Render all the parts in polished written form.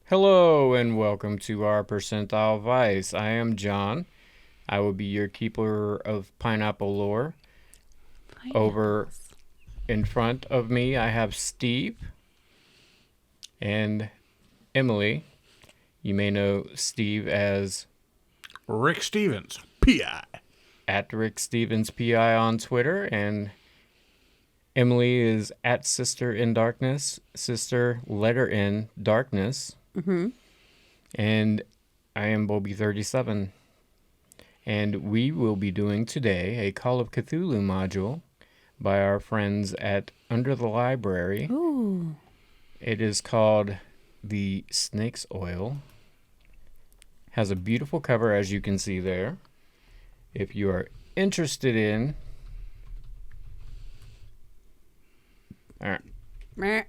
Hello and welcome to our Percentile Vice. I am John. I will be your keeper of pineapple lore. Over in front of me, I have Steve and Emily. You may know Steve as Rick Stevens, P.I. at Rick Stevens P.I. on Twitter, and Emily is at Sister in Darkness, Sister letter in Darkness. Mm-hmm. And I am Bobby37. And we will be doing today a Call of Cthulhu module by our friends at Under the Library. Ooh. It is called The Snake's Oil. Has a beautiful cover, as you can see there. If you are interested in... All right.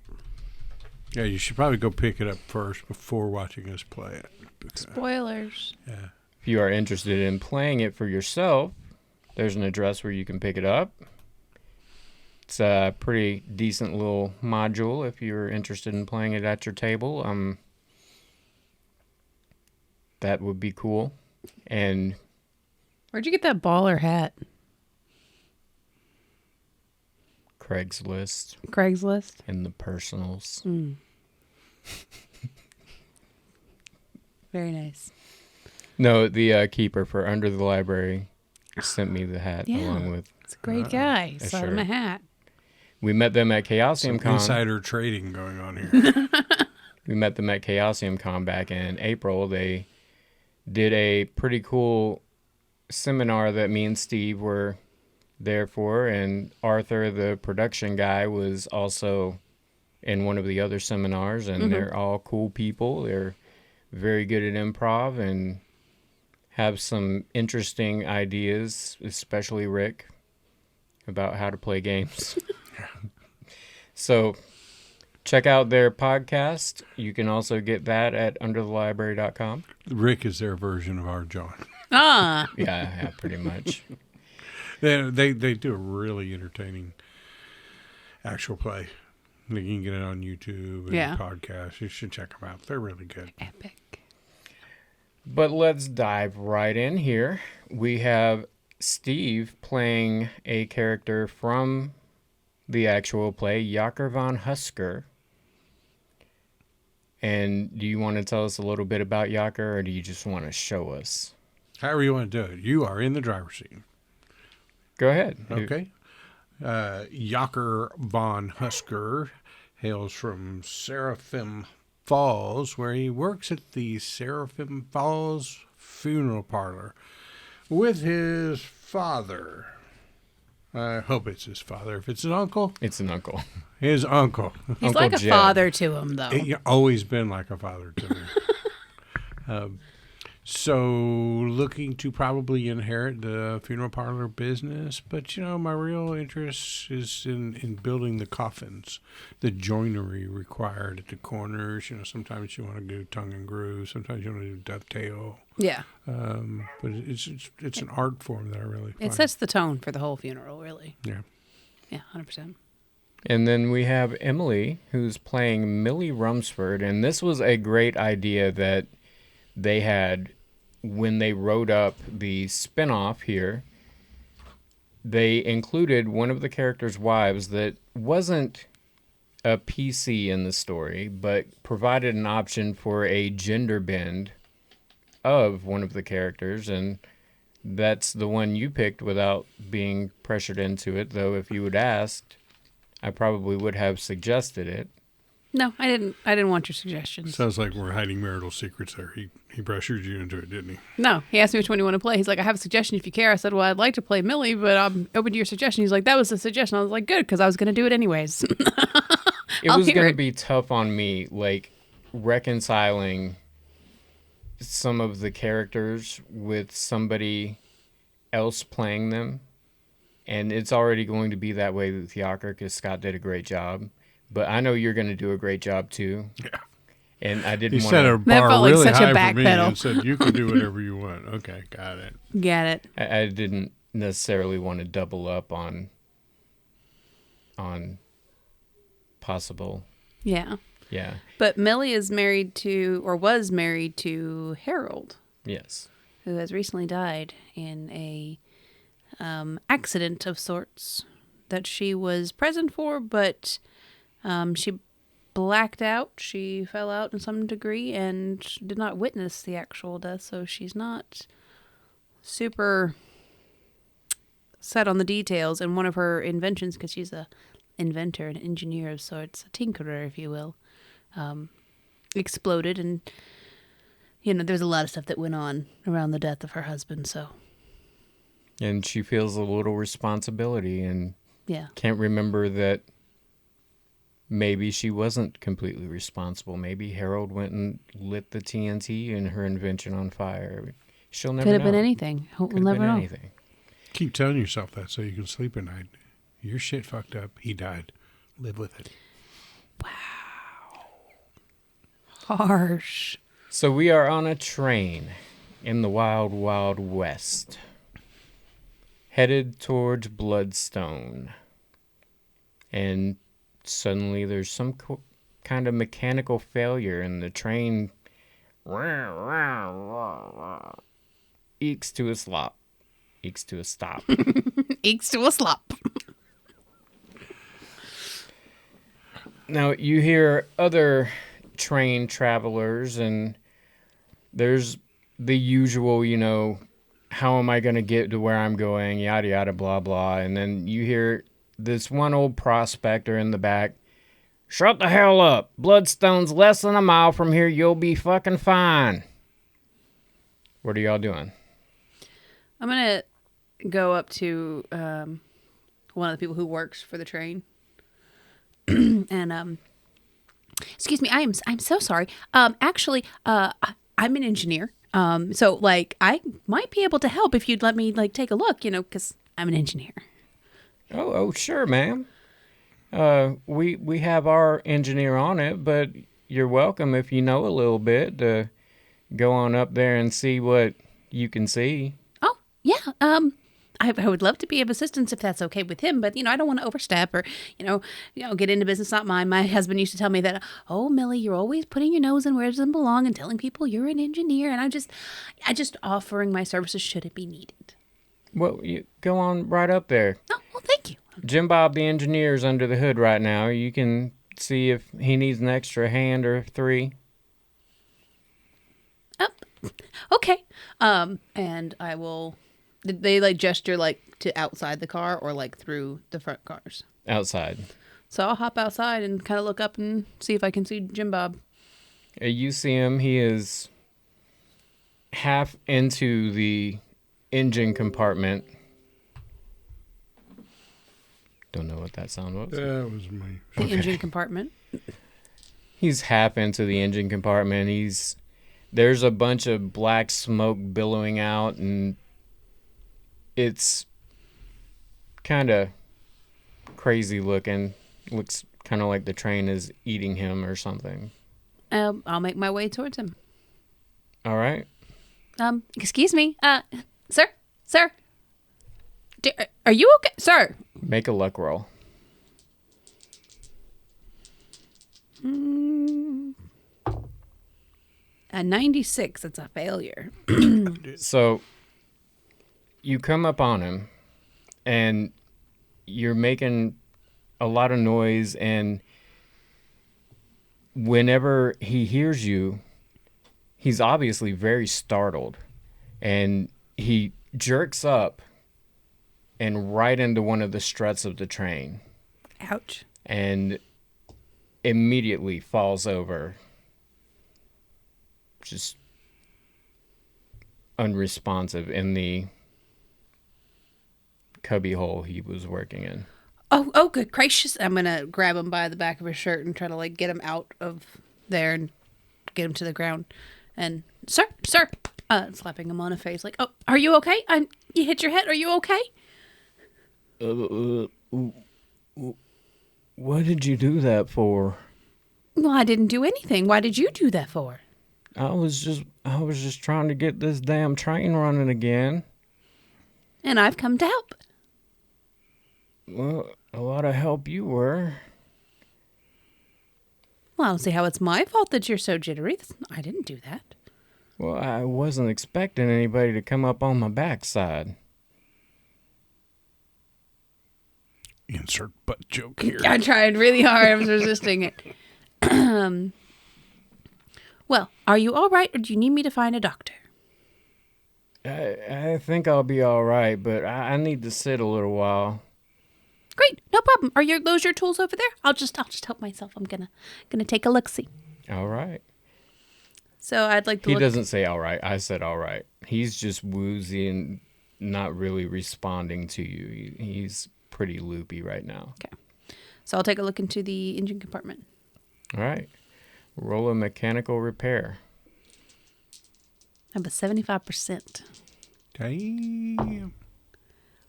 Yeah, you should probably go pick it up first before watching us play it. Spoilers. Yeah. If you are interested in playing it for yourself, there's an address where you can pick it up. It's a pretty decent little module if you're interested in playing it at your table. That would be cool. And Where'd you get that baller hat? Craigslist and the personals. Very nice. No, the keeper for Under the Library sent me the hat along with. It's a great guy. a Saw him a shirt. hat. We met them at Chaosium Con. Insider trading going on here. We met them at Chaosium Con back in April. They did a pretty cool seminar that me and Steve were there for, and Arthur, the production guy, was also in one of the other seminars, and they're all cool people. They're very good at improv and have some interesting ideas, especially Rick, about how to play games. So check out their podcast. You can also get that at underthelibrary.com. Rick is their version of our John. Ah. Yeah, pretty much. They do a really entertaining actual play. You can get it on YouTube and podcasts. You should check them out. They're really good. Epic. But let's dive right in here. We have Steve playing a character from the actual play, Jaker von Husker. And do you want to tell us a little bit about Jaker, or do you just want to show us? However you want to do it. You are in the driver's seat. Go ahead. Okay. Jaker von Husker hails from Seraphim Falls, where he works at the Seraphim Falls funeral parlor with his father. I hope it's his father. If it's an uncle, It's an uncle. his uncle. He's Uncle like a Jed. father to him, though. He's always been like a father to me. So looking to probably inherit the funeral parlor business, but my real interest is in building the coffins, the joinery required at the corners. Sometimes you want to do tongue and groove, sometimes you want to do dovetail. Yeah. But it's an art form that I really find. It sets the tone for the whole funeral, really. Yeah. Yeah, 100%. And then we have Emily, who's playing Millie Rumsford. And this was a great idea that they had when they wrote up the spinoff here. They included one of the characters' wives that wasn't a PC in the story, but provided an option for a gender bend of one of the characters. And that's the one you picked without being pressured into it, though if you had asked, I probably would have suggested it. No, I didn't want your suggestions. Sounds like we're hiding marital secrets there. He pressured you into it, didn't he? No, he asked me which one you want to play. He's like, I have a suggestion if you care. I said, well, I'd like to play Millie, but I'm open to your suggestion. He's like, that was the suggestion. I was like, good, because I was going to do it anyways. It was going to be tough on me, like, reconciling some of the characters with somebody else playing them. And it's already going to be that way with Jaker, because Scott did a great job. But I know you're going to do a great job, too. Yeah. And I didn't He want set a to... That bar felt like really such a high for me backpedal. and said, you can do whatever you want. Okay, got it. Get it. I didn't necessarily want to double up on possible Yeah. Yeah. But Millie is married to, or was married to Harold, Yes. who has recently died in a accident of sorts that she was present for, but she blacked out. She fell out in some degree and did not witness the actual death, so she's not super set on the details. And one of her inventions, because she's a inventor, an engineer of sorts, a tinkerer, if you will, exploded, and there's a lot of stuff that went on around the death of her husband. So, And she feels a little responsibility and yeah, can't remember that maybe she wasn't completely responsible. Maybe Harold went and lit the TNT and her invention on fire. She'll never could have know. been anything. We'll Could have never been know. anything. Keep telling yourself that so you can sleep at night. Your shit fucked up. He died. Live with it. Harsh. So we are on a train in the wild, wild west, headed towards Bloodstone. And suddenly there's some kind of mechanical failure, and the train eeks to a stop. Eeks to a stop. Eeks to a slop. Now, you hear other train travelers, and there's the usual, how am I going to get to where I'm going, yada, yada, blah, blah. And then you hear this one old prospector in the back, shut the hell up. Bloodstone's less than a mile from here. You'll be fucking fine. What are y'all doing? I'm going to go up to one of the people who works for the train. And, excuse me, I'm so sorry. Actually, I'm an engineer. So, I might be able to help if you'd let me, take a look, because I'm an engineer. Oh, sure, ma'am. We have our engineer on it, but you're welcome if you know a little bit to go on up there and see what you can see. Oh, yeah. I would love to be of assistance if that's okay with him, but I don't want to overstep or get into business not mine. My husband used to tell me that, oh, Millie, you're always putting your nose in where it doesn't belong and telling people you're an engineer, and I just offering my services should it be needed. Well, you go on right up there. Oh, well, thank you. Jim Bob, the engineer, is under the hood right now. You can see if he needs an extra hand or three. Oh, okay. And I will. Did they gesture to outside the car or through the front cars? Outside. So I'll hop outside and kind of look up and see if I can see Jim Bob. You see him. He is half into the engine compartment. Don't know what that sound was. That was me. The engine compartment. He's half into the engine compartment. There's a bunch of black smoke billowing out, and it's kind of crazy looking. Looks kind of like the train is eating him or something. I'll make my way towards him. All right. Excuse me. Sir. Are you okay? Sir. Make a luck roll. A 96. It's a failure. So you come up on him, and you're making a lot of noise, and whenever he hears you, he's obviously very startled, and he jerks up and right into one of the struts of the train. Ouch. And immediately falls over, just unresponsive in the cubby hole he was working in. Oh, good gracious. I'm going to grab him by the back of his shirt and try to get him out of there and get him to the ground. And, sir, slapping him on the face oh, are you okay? You hit your head. Are you okay? What did you do that for? Well, I didn't do anything. Why did you do that for? I was just trying to get this damn train running again. And I've come to help. Well, a lot of help you were. Well, I don't see how it's my fault that you're so jittery. I didn't do that. Well, I wasn't expecting anybody to come up on my backside. Insert butt joke here. I tried really hard. I was resisting it. Well, are you all right, or do you need me to find a doctor? I think I'll be all right, but I need to sit a little while. Great, no problem. Are those your tools over there? I'll just help myself. I'm gonna take a look. See. All right. So I'd like to. He doesn't say all right. I said all right. He's just woozy and not really responding to you. He's pretty loopy right now. Okay. So I'll take a look into the engine compartment. All right. Roll a mechanical repair. I have a 75%. Damn.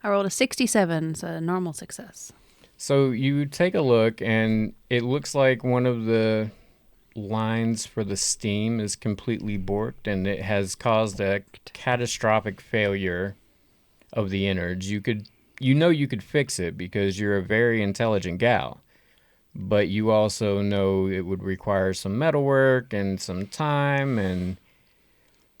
I rolled a 67, so a normal success. So you take a look, and it looks like one of the lines for the steam is completely borked, and it has caused a catastrophic failure of the innards. You could fix it because you're a very intelligent gal, but you also know it would require some metalwork and some time, and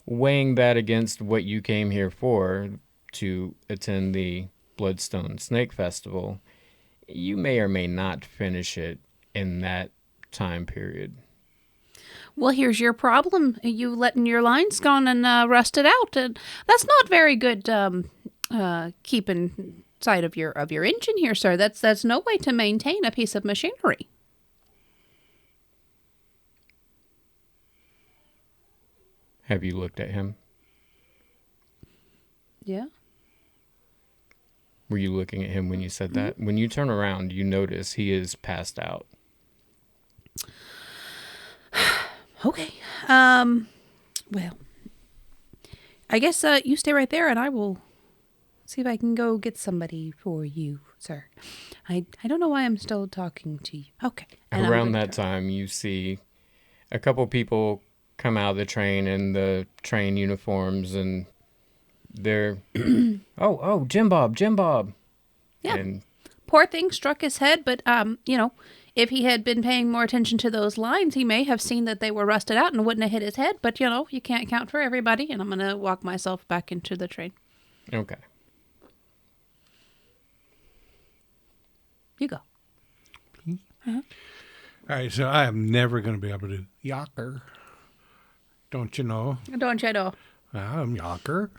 weighing that against what you came here for, to attend the Bloodstone Snake Festival, you may or may not finish it in that time period. Well, here's your problem. You letting your lines gone and rusted out, and that's not very good. Keeping sight of your engine here, sir. That's no way to maintain a piece of machinery. Have you looked at him? Yeah. Were you looking at him when you said that? When you turn around, you notice he is passed out. Okay. Well, I guess you stay right there, and I will see if I can go get somebody for you, sir. I don't know why I'm still talking to you. Okay. And around that time, you see a couple people come out of the train in the train uniforms, and they're, oh, Jim Bob. Yeah. And poor thing struck his head, but, if he had been paying more attention to those lines, he may have seen that they were rusted out and wouldn't have hit his head. But, you can't count for everybody, and I'm going to walk myself back into the train. Okay. You go. All right, so I am never going to be able to do Yocker. Don't you know? Don't you know? I'm Yocker.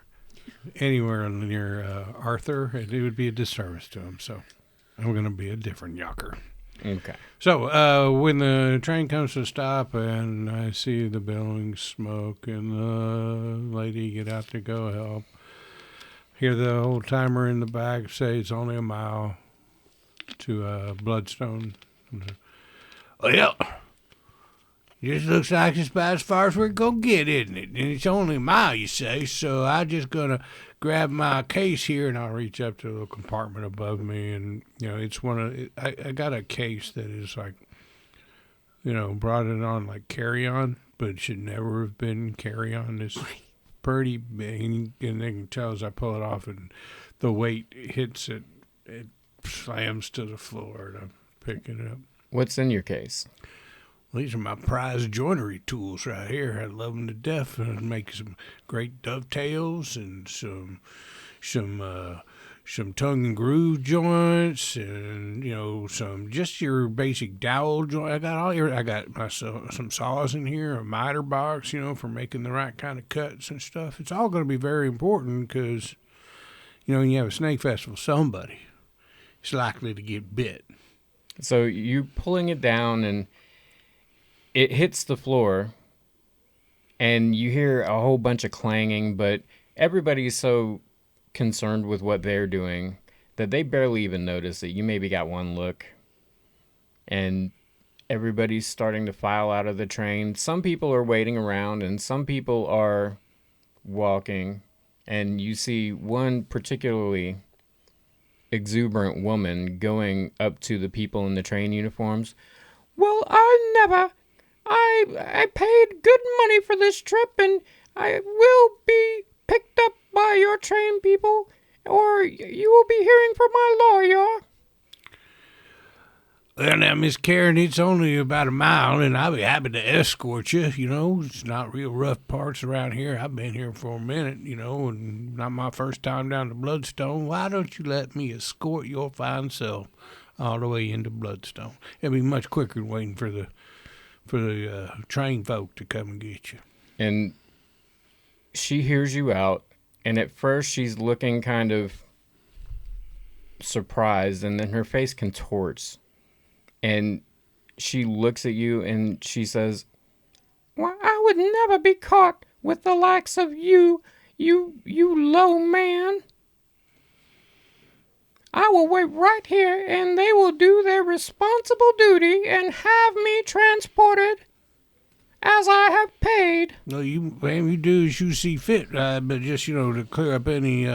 Anywhere near Arthur, it would be a disservice to him. So I'm going to be a different Yocker. Okay. So when the train comes to a stop and I see the billowing smoke and the lady get out to go help, hear the old timer in the back say it's only a mile to Bloodstone. Well, just looks like it's about as far as we're going to get, isn't it? And it's only a mile, you say, so I'm just going to grab my case here, and I'll reach up to the little compartment above me, and, it's I got a case that is like, brought it on like carry-on, but it should never have been carry-on. It's pretty big, and they can tell as I pull it off, and the weight hits it, it slams to the floor, and I'm picking it up. What's in your case? These are my prize joinery tools right here. I love them to death. I make some great dovetails and some tongue and groove joints, and some just your basic dowel joint. I got some saws in here, a miter box, for making the right kind of cuts and stuff. It's all going to be very important because when you have a snake festival, somebody is likely to get bit. So you pulling it down, and it hits the floor, and you hear a whole bunch of clanging, but everybody's so concerned with what they're doing that they barely even notice it. You maybe got one look, and everybody's starting to file out of the train. Some people are waiting around, and some people are walking, and you see one particularly exuberant woman going up to the people in the train uniforms. Well, I paid good money for this trip, and I will be picked up by your train people, or you will be hearing from my lawyer. Well, now, Miss Karen, it's only about a mile, and I'll be happy to escort you. You know, it's not real rough parts around here. I've been here for a minute, you know, and not my first time down to Bloodstone. Why don't you let me escort your fine self all the way into Bloodstone? It'll be much quicker than waiting for the train folk to come and get you. And she hears you out, and at first she's looking kind of surprised, and then her face contorts. And she looks at you and she says, "Why, I would never be caught with the likes of you low man. I will wait right here and they will do their responsible duty and have me transported as I have paid." No, you do as you see fit, but just, you know, to clear up any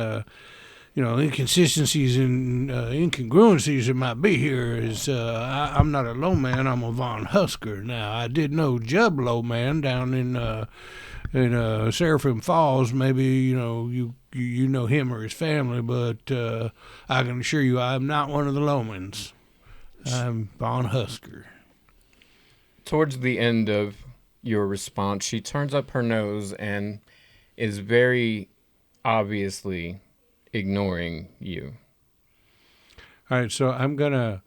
inconsistencies and incongruencies that might be here is I'm not a low man, I'm a Von Husker. Now, I did know Jub Low Man down in Seraphim Falls. Maybe, you know him or his family, but I can assure you I'm not one of the Lowmans. I'm Von Husker. Towards the end of your response, she turns up her nose and is very obviously ignoring you. All right, so I'm gonna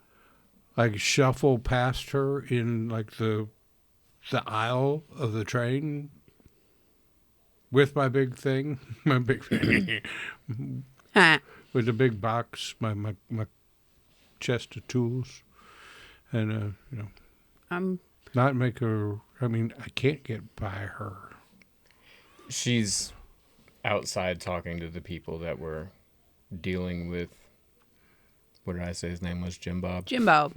shuffle past her in the aisle of the train with my big thing, with the big box, my chest of tools, and not make her. I mean, I can't get by her. She's outside talking to the people that were dealing with, what did I say his name was? Jim Bob? Jim Bob.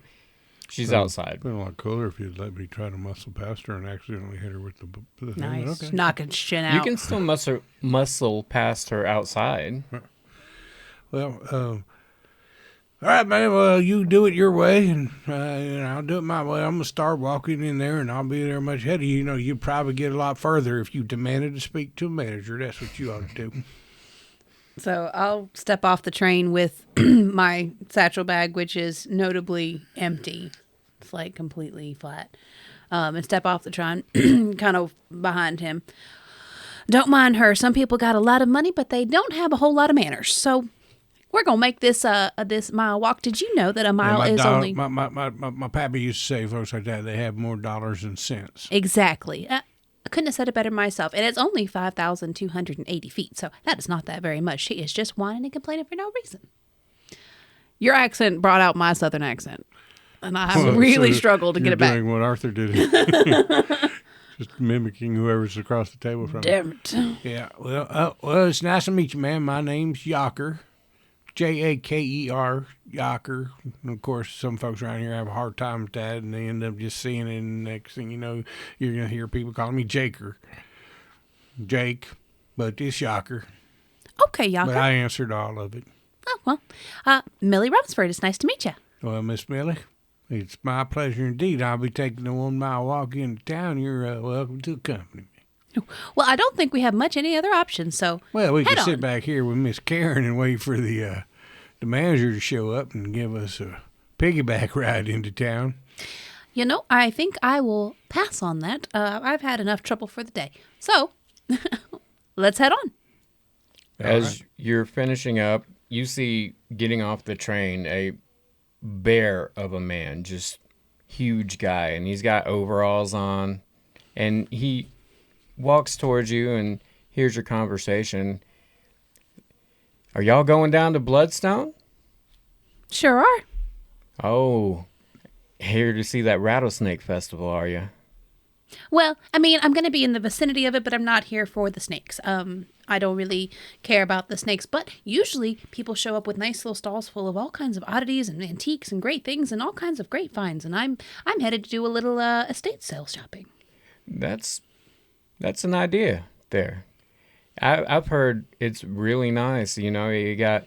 She's outside. Been a lot cooler if you'd let me try to muscle past her and accidentally hit her with the thing. Nice. Okay. Knocking shit out. You can still muscle past her outside. Well, all right, man. Well, you do it your way, and I'll do it my way. I'm going to start walking in there, and I'll be there much ahead of you. You know, you'd probably get a lot further if you demanded to speak to a manager. That's what you ought to do. So I'll step off the train with my satchel bag, which is notably empty. It's like completely flat. And step off the train, kind of behind him. Don't mind her. Some people got a lot of money, but they don't have a whole lot of manners. So we're gonna make this mile walk. Did you know that a mile is only? My pappy used to say folks like that they have more dollars than cents. Exactly. I couldn't have said it better myself. And it's only 5,280 feet, so that is not that very much. She is just whining and complaining for no reason. Your accent brought out my southern accent, and I really struggled to get it back. You're doing what Arthur did. Just mimicking whoever's across the table from Damn it. Yeah. Well, it's nice to meet you, man. My name's Jaker. Jaker, Jaker. And of course, some folks around here have a hard time with that, and they end up just seeing it, and next thing you know, you're going to hear people calling me Jaker. Jake, but it's Jaker. Okay, Jaker. But I answered all of it. Oh, well. Millie Rumsford, it's nice to meet you. Well, Miss Millie, it's my pleasure indeed. I'll be taking a 1 mile walk into town. You're welcome to accompany me. Well, I don't think we have any other options, so well, we can sit back here with Miss Karen and wait for the manager to show up and give us a piggyback ride into town. You know, I think I will pass on that. I've had enough trouble for the day. So, let's head on. As you're finishing up, you see getting off the train a bear of a man, just huge guy, and he's got overalls on, and he walks towards you and hears your conversation. Are y'all going down to Bloodstone? Sure are. Oh, here to see that rattlesnake festival, are you? Well, I mean, I'm going to be in the vicinity of it, but I'm not here for the snakes. I don't really care about the snakes, but usually people show up with nice little stalls full of all kinds of oddities and antiques and great things and all kinds of great finds, and I'm headed to do a little estate sale shopping. That's an idea there. I've heard it's really nice. You know, you got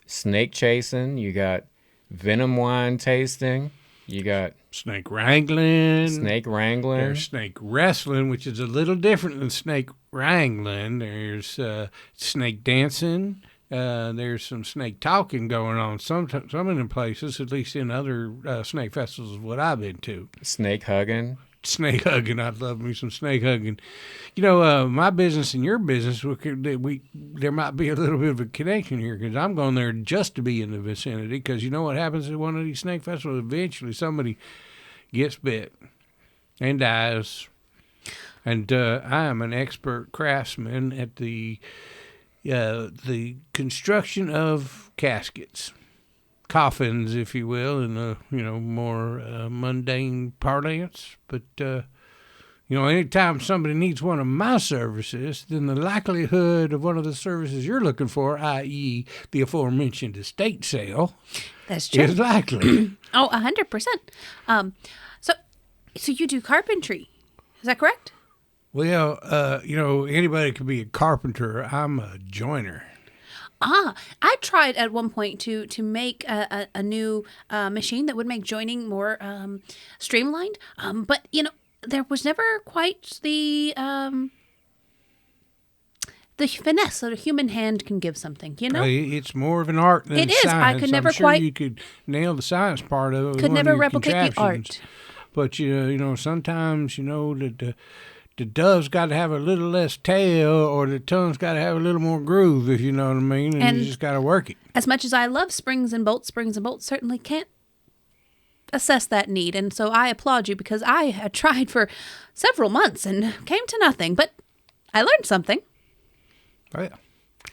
snake chasing, you got venom wine tasting, you got snake wrangling. There's snake wrestling, which is a little different than snake wrangling. There's snake dancing. there's some snake talking going on. Some of them places, at least in other snake festivals, is what I've been to. Snake hugging. Snake hugging. I'd love me some snake hugging. You know, my business and your business, there might be a little bit of a connection here because I'm going there just to be in the vicinity because you know what happens at one of these snake festivals? Eventually somebody gets bit and dies. And I am an expert craftsman at the construction of caskets. Coffins, if you will, in the more mundane parlance. But anytime somebody needs one of my services, then the likelihood of one of the services you're looking for, i.e., the aforementioned estate sale, That's true. is likely. 100%. So you do carpentry, is that correct? Well, anybody could be a carpenter. I'm a joiner. I tried at one point to make a new machine that would make joining more streamlined. But there was never quite the finesse that a human hand can give something. It's more of an art than it is. science. I could never I'm sure quite. You could nail the science part of it. Could never replicate the art. But sometimes that. The dove's got to have a little less tail, or the tongue's got to have a little more groove, if you know what I mean, and you just got to work it. As much as I love springs and bolts certainly can't assess that need, and so I applaud you because I had tried for several months and came to nothing, but I learned something. Oh, yeah.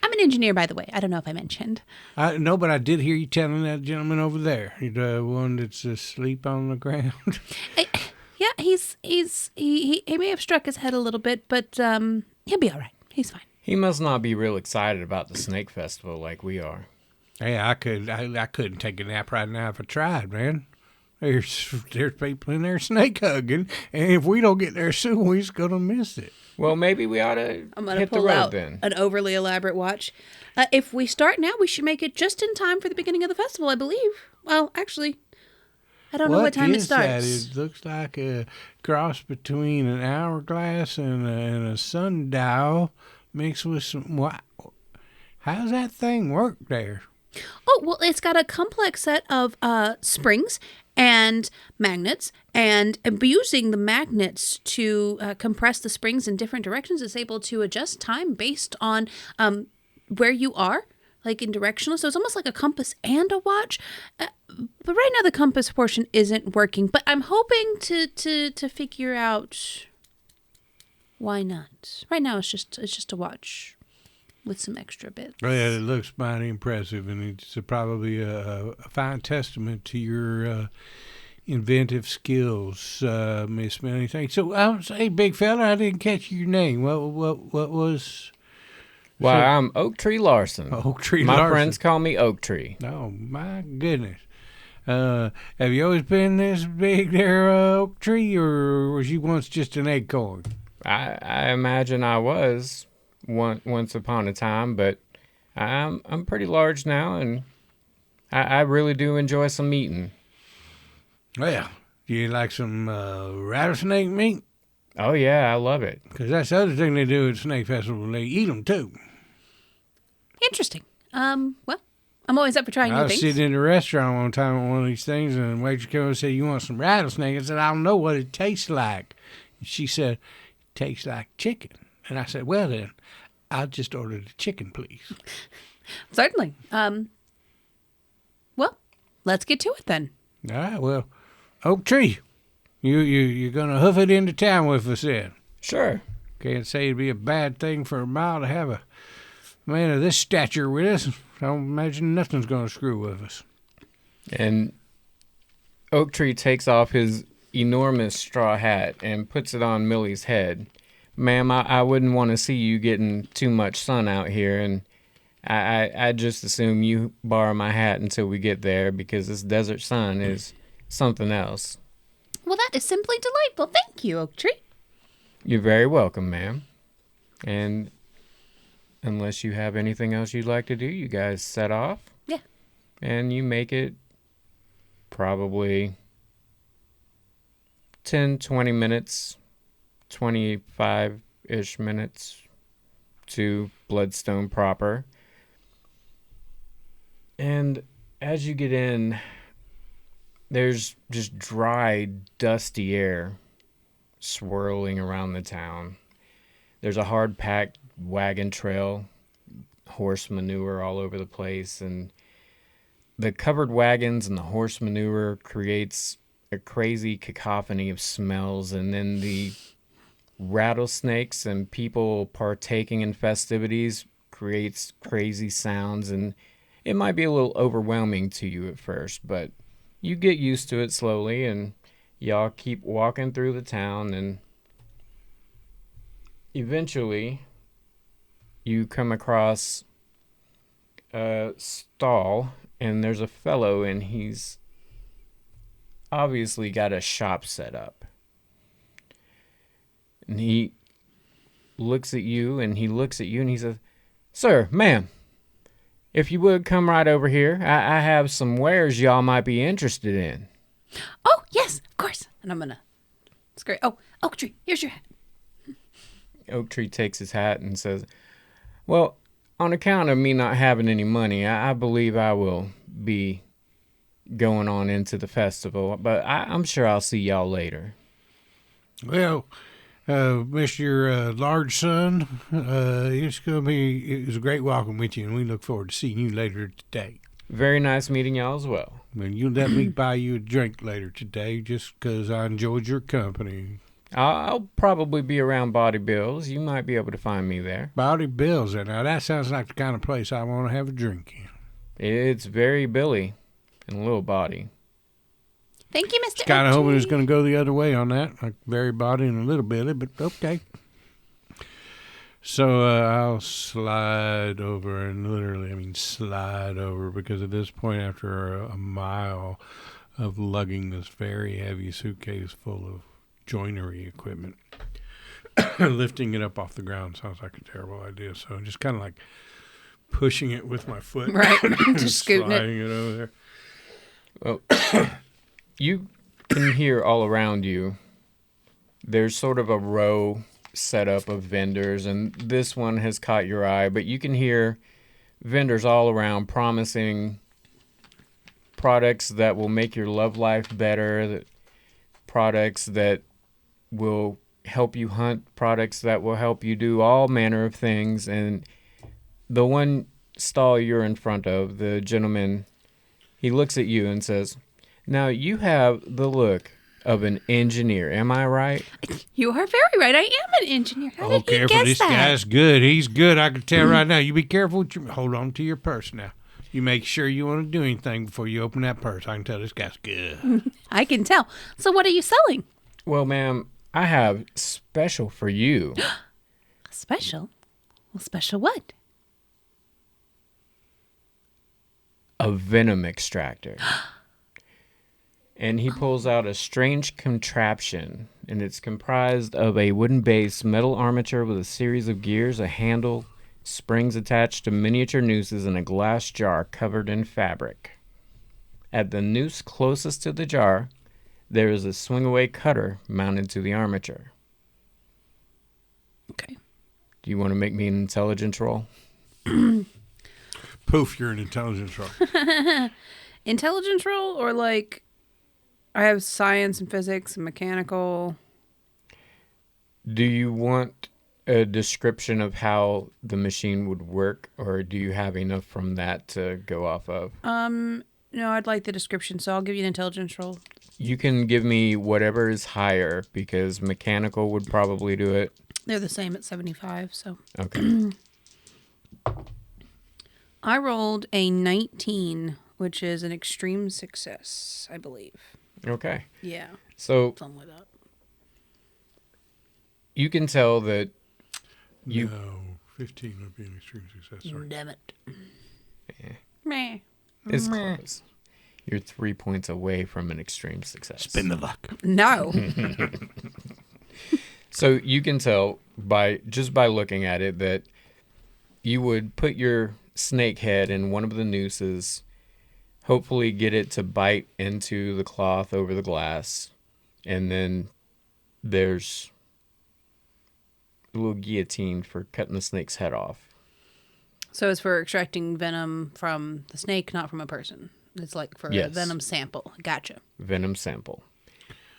I'm an engineer, by the way. I don't know if I mentioned. No, but I did hear you telling that gentleman over there, the one that's asleep on the ground. Yeah, he may have struck his head a little bit, but he'll be all right. He's fine. He must not be real excited about the Snake Festival like we are. Hey, I couldn't take a nap right now if I tried, man. There's people in there snake hugging, and if we don't get there soon, we're just gonna miss it. Well, maybe we ought to hit the road then. An overly elaborate watch. If we start now, we should make it just in time for the beginning of the festival, I believe. Well, actually, I don't know what time it starts. That? It looks like a cross between an hourglass and a sundial mixed with some. How's that thing work there? Oh, well, it's got a complex set of springs and magnets, and using the magnets to compress the springs in different directions, it's able to adjust time based on where you are, like in directional. So it's almost like a compass and a watch. But right now the compass portion isn't working. But I'm hoping to figure out why not. Right now it's just a watch with some extra bits. Well, yeah, it looks mighty impressive, and it's probably a fine testament to your inventive skills, Miss Millie. So, hey, big fella, I didn't catch your name. What was? Well, I'm Oak Tree Larson. Oak Tree My Larson. friends call me Oak Tree. Oh, my goodness. Have you always been this big there, Oak Tree, or was you once just an acorn? I imagine I was once upon a time, but I'm pretty large now, and I really do enjoy some eating. Well, do you like some rattlesnake meat? Oh, yeah, I love it. Because that's the other thing they do at Snake Festival. They eat them, too. Interesting. Well, I'm always up for trying new things. I was sitting in a restaurant one time at one of these things, and the waitress came and said, "You want some rattlesnake?" I said, "I don't know what it tastes like." And she said, "It tastes like chicken." And I said, "Well, then, I'll just order the chicken, please." Certainly. Well, let's get to it then. All right, well, Oak Tree, you're going to hoof it into town with us then. Sure. Can't say it'd be a bad thing for a mile to have a man of this stature with us. I don't imagine nothing's going to screw with us. And Oak Tree takes off his enormous straw hat and puts it on Millie's head. Ma'am, I wouldn't want to see you getting too much sun out here, and I just assume you borrow my hat until we get there, because this desert sun is something else. Well, that is simply delightful. Thank you, Oak Tree. You're very welcome, ma'am. And unless you have anything else you'd like to do, you guys set off. Yeah. And you make it probably 10, 20 minutes, 25-ish minutes to Bloodstone proper. And as you get in, there's just dry, dusty air swirling around the town. There's a hard-packed wagon trail, horse manure all over the place, and the covered wagons and the horse manure creates a crazy cacophony of smells, and then the rattlesnakes and people partaking in festivities creates crazy sounds, and it might be a little overwhelming to you at first, but you get used to it slowly, and y'all keep walking through the town, and eventually you come across a stall, and there's a fellow, and he's obviously got a shop set up. And he looks at you, and he says, "Sir, ma'am, if you would come right over here, I have some wares y'all might be interested in." Oh, yes, of course. And I'm going to scrape. Oh, Oak Tree, here's your hat. Oak Tree takes his hat and says, "Well, on account of me not having any money, I believe I will be going on into the festival, but I'm sure I'll see y'all later." Well, Mr. Large Son, it was a great walking with you, and we look forward to seeing you later today. Very nice meeting y'all as well. And you'll let me buy you a drink later today just because I enjoyed your company. I'll probably be around Body Bills. You might be able to find me there. Body Bills, now that sounds like the kind of place I want to have a drink in. It's very Billy and a little Body. Thank you, Mr. Kind of hoping Oak it's Tree. going to go the other way on that, like very Body and a little Billy, but okay. So I'll slide over, and literally, I mean slide over, because at this point, after a mile of lugging this very heavy suitcase full of joinery equipment, lifting it up off the ground sounds like a terrible idea. So I'm just kind of like pushing it with my foot, Right, just scooting it. sliding it over there. Well, you can hear all around you. There's sort of a row setup of vendors, and this one has caught your eye, but you can hear vendors all around promising products that will make your love life better, products that will help you hunt, products that will help you do all manner of things. And the one stall you're in front of, the gentleman, he looks at you and says, "Now you have the look of an engineer, am I right?" You are very right. I am an engineer. How did you Careful, guess this that? guy's good. He's good. I can tell right now. You be careful with your. Hold on to your purse now. You make sure you want to do anything before you open that purse. I can tell this guy's good. I can tell. So what are you selling? "Well, ma'am, I have special for you." Special? Well, special what? "A venom extractor." And he pulls out a strange contraption, and it's comprised of a wooden base, metal armature with a series of gears, a handle, springs attached to miniature nooses, and a glass jar covered in fabric. At the noose closest to the jar, there is a swing-away cutter mounted to the armature. Okay. Do you want to make me an intelligence roll? Poof, you're an intelligence roll. Intelligence roll, or like I have science and physics and mechanical. Do you want a description of how the machine would work, or do you have enough from that to go off of? No, I'd like the description, so I'll give you an intelligence roll. You can give me whatever is higher, because mechanical would probably do it. They're the same at 75, so. Okay. I rolled a 19, which is an extreme success, I believe. Okay. Yeah, So something like that. you can tell that you... No, 15 would be an extreme success. Sorry. Damn it. Eh, Meh. it's close. You're 3 points away from an extreme success. Spin the luck. No. So you can tell by looking at it that you would put your snake head in one of the nooses, hopefully get it to bite into the cloth over the glass, and then there's a little guillotine for cutting the snake's head off. So it's for extracting venom from the snake, not from a person. It's like for a venom sample. Gotcha. Venom sample.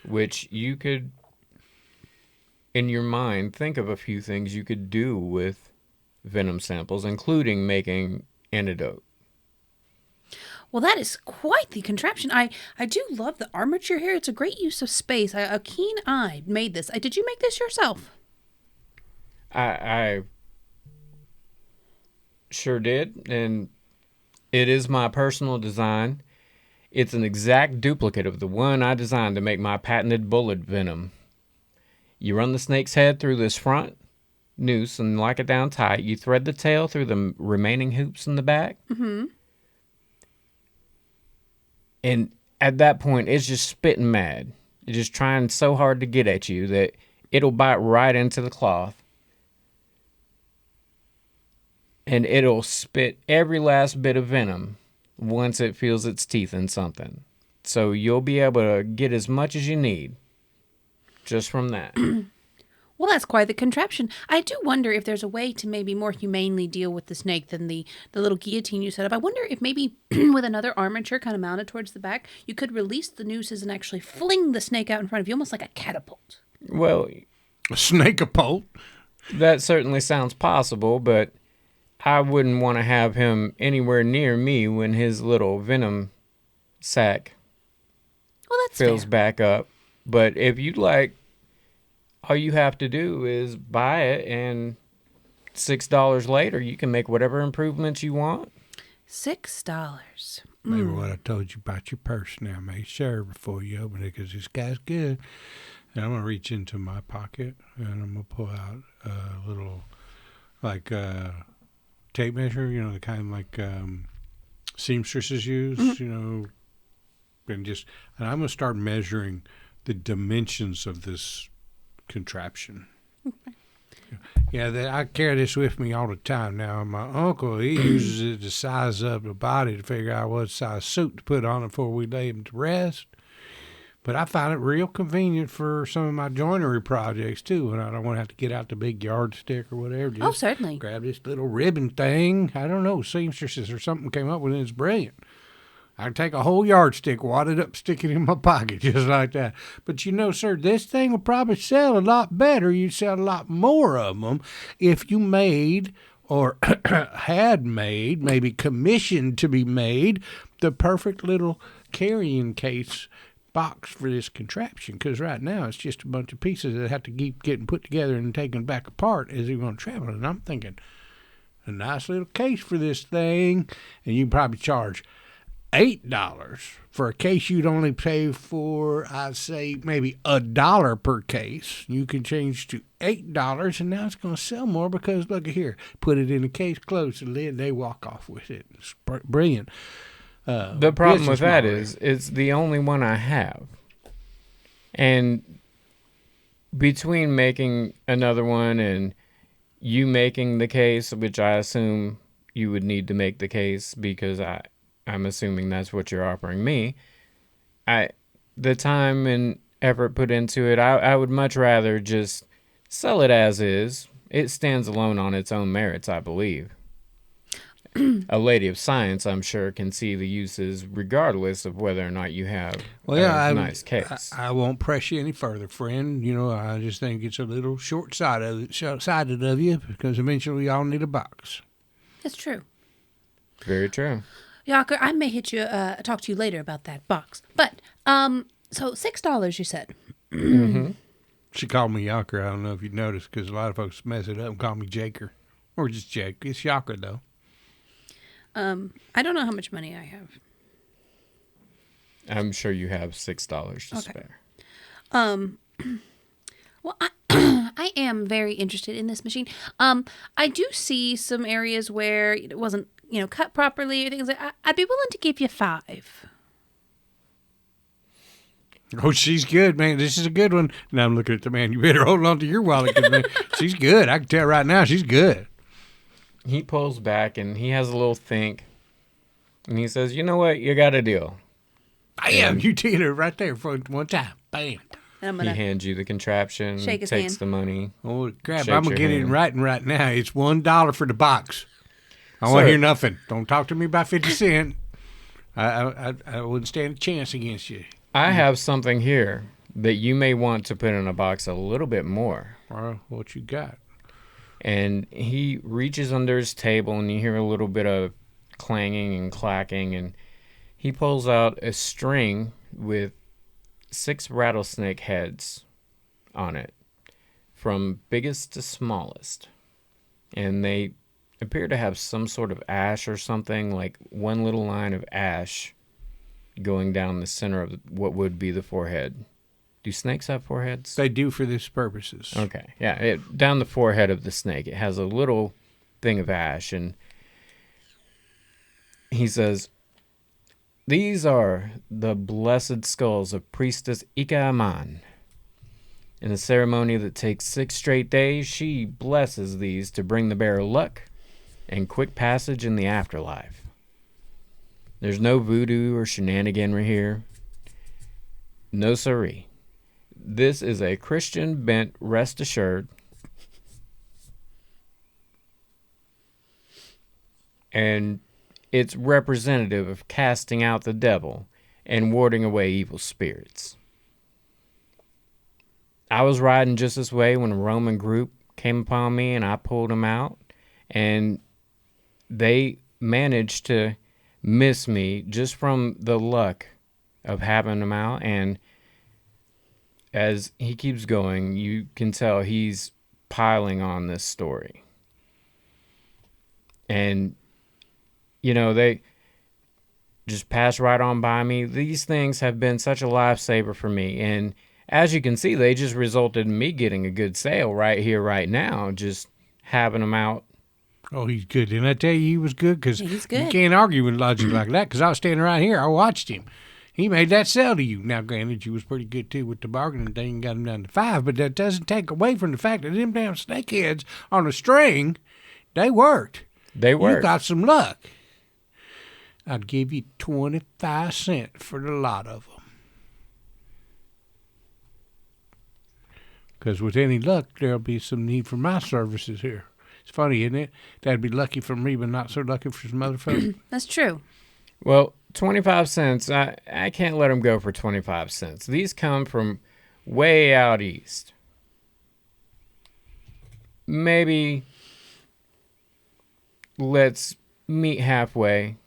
Which you could, in your mind, think of a few things you could do with venom samples, including making antidote. Well, that is quite the contraption. I do love the armature here. It's a great use of space. A keen eye made this. Did you make this yourself? I sure did, and it is my personal design. It's an exact duplicate of the one I designed to make my patented bullet venom. You run the snake's head through this front noose and lock it down tight. You thread the tail through the remaining hoops in the back. Mm-hmm. And at that point, it's just spitting mad. It's just trying so hard to get at you that it'll bite right into the cloth. And it'll spit every last bit of venom once it feels its teeth in something. So you'll be able to get as much as you need just from that. Well, that's quite the contraption. I do wonder if there's a way to maybe more humanely deal with the snake than the little guillotine you set up. I wonder if maybe with another armature kind of mounted towards the back, you could release the nooses and actually fling the snake out in front of you, almost like a catapult. Well, A snake-a-pult? that certainly sounds possible, but I wouldn't want to have him anywhere near me when his little venom sac Well, that's fills fair. back up. But if you'd like, all you have to do is buy it, and $6 later, you can make whatever improvements you want. $6. Maybe what I told you about your purse now. Make sure before you open it, because this guy's good. And I'm going to reach into my pocket, and I'm going to pull out a little, like, tape measure, you know, the kind like seamstresses use, you know, and I'm going to start measuring the dimensions of this contraption. Yeah, I carry this with me all the time now. My uncle, he uses it to size up the body to figure out what size suit to put on it before we lay him to rest. But I find it real convenient for some of my joinery projects, too, when I don't want to have to get out the big yardstick or whatever. Just Certainly. grab this little ribbon thing. I don't know, seamstresses or something came up with it. It's brilliant. I can take a whole yardstick, wad it up, stick it in my pocket, just like that. But you know, sir, this thing will probably sell a lot better. You'd sell a lot more of them if you made or had made, maybe commissioned to be made, the perfect little carrying case box for this contraption. Because right now it's just a bunch of pieces that have to keep getting put together and taken back apart as you're going to travel. And I'm thinking, a nice little case for this thing, and you can probably charge $8 for a case you'd only pay for, I'd say, maybe $1 per case. You can change to $8, and now it's going to sell more because, look at here, put it in a case, close the lid, they walk off with it. It's brilliant. The problem with that model. is it's the only one I have. And between making another one and you making the case, which I assume you would need to make the case because I'm assuming that's what you're offering me. The time and effort put into it, I would much rather just sell it as is. It stands alone on its own merits, I believe. A lady of science, I'm sure, can see the uses regardless of whether or not you have a nice case. I won't press you any further, friend. You know, I just think it's a little short-sighted of you because eventually we all need a box. That's true. Very true. Yaker, I may hit you, talk to you later about that box. But, so $6 you said. Mm-hmm. She called me Yaker. I don't know if you noticed because a lot of folks mess it up and call me Jaker. Or just Jake. It's Yaker, though. I don't know how much money I have. I'm sure you have $6 to spare. Well, I am very interested in this machine. I do see some areas where it wasn't, cut properly or things like that. I'd be willing to give you $5. Oh, she's good, man. This is a good one. Now I'm looking at the man. You better hold on to your wallet, 'cause, man, she's good. I can tell right now she's good. He pulls back and he has a little think. And he says, you know what? You got a deal. Bam! You did it right there for one time. Bam. I'm He gonna hands you the contraption, shake his takes hand. the money. Oh, crap. Shake I'm going to your get it in hand. writing right now. It's $1 for the box. I want to hear nothing. Don't talk to me about 50 Cent. I wouldn't stand a chance against you. I have something here that you may want to put in a box a little bit more. What you got? And he reaches under his table, and you hear a little bit of clanging and clacking, and he pulls out a string with 6 rattlesnake heads on it, from biggest to smallest. And they appear to have some sort of ash or something, like one little line of ash going down the center of what would be the forehead. Do snakes have foreheads? They do for this purposes. Okay, yeah, down the forehead of the snake, it has a little thing of ash, and he says, "These are the blessed skulls of Priestess Ika Aman. In a ceremony that takes 6 straight days, she blesses these to bring the bearer luck and quick passage in the afterlife. There's no voodoo or shenanigan here. No siree. This is a Christian bent, rest assured. And it's representative of casting out the devil and warding away evil spirits. I was riding just this way when a Roman group came upon me, and I pulled them out, and they managed to miss me just from the luck of having them out." And as he keeps going, you can tell he's piling on this story. And, you know, they just passed right on by me. These things have been such a lifesaver for me. And as you can see, they just resulted in me getting a good sale right here, right now, just having them out. Oh, he's good. Didn't I tell you he was good? Because He's you good. can't argue with logic like that, because I was standing right here. I watched him. He made that sell to you. Now, granted, you was pretty good, too, with the bargaining thing and got him down to 5, but that doesn't take away from the fact that them damn snakeheads on a string, they worked. They You work. got some luck. I'd give you 25 cents for the lot of them. Because with any luck, there'll be some need for my services here. It's funny, isn't it? That'd be lucky for me, but not so lucky for some other folks. That's true. Well, 25 cents, I can't let them go for 25 cents. These come from way out east. Maybe let's meet halfway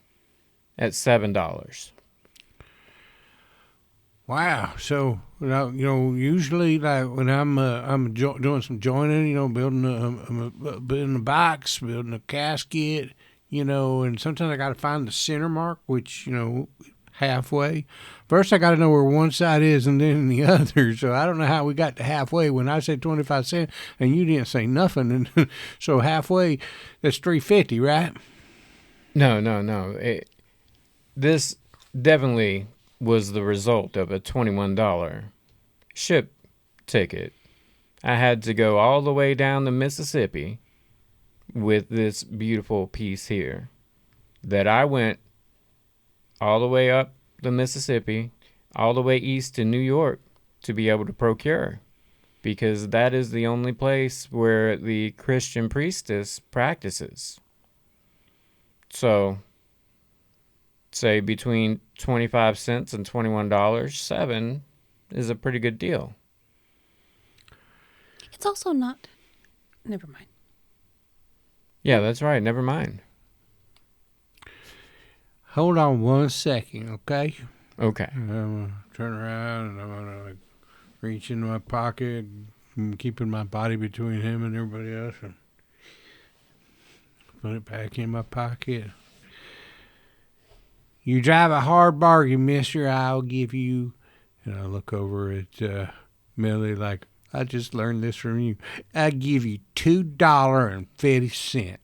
at $7. Wow. So, usually, like when I'm doing some joining, building a box, building a casket, and sometimes I got to find the center mark, which, halfway. First, I got to know where one side is and then the other. So I don't know how we got to halfway when I said 25 cents and you didn't say nothing. And so halfway, that's $3.50, right? No. This definitely was the result of a $21 ship ticket. I had to go all the way down the Mississippi with this beautiful piece here that I went all the way up the Mississippi, all the way east to New York to be able to procure, because that is the only place where the Christian priestess practices. So, say between 25 cents and $21, $7 is a pretty good deal. It's also not. Never mind. Yeah, that's right. Never mind. Hold on one second, okay? Okay. I'm going to turn around and I'm going to reach in my pocket, and keeping my body between him and everybody else, and put it back in my pocket. You drive a hard bargain, mister. I'll give you, and I look over at Millie like, I just learned this from you. I give you $2.50.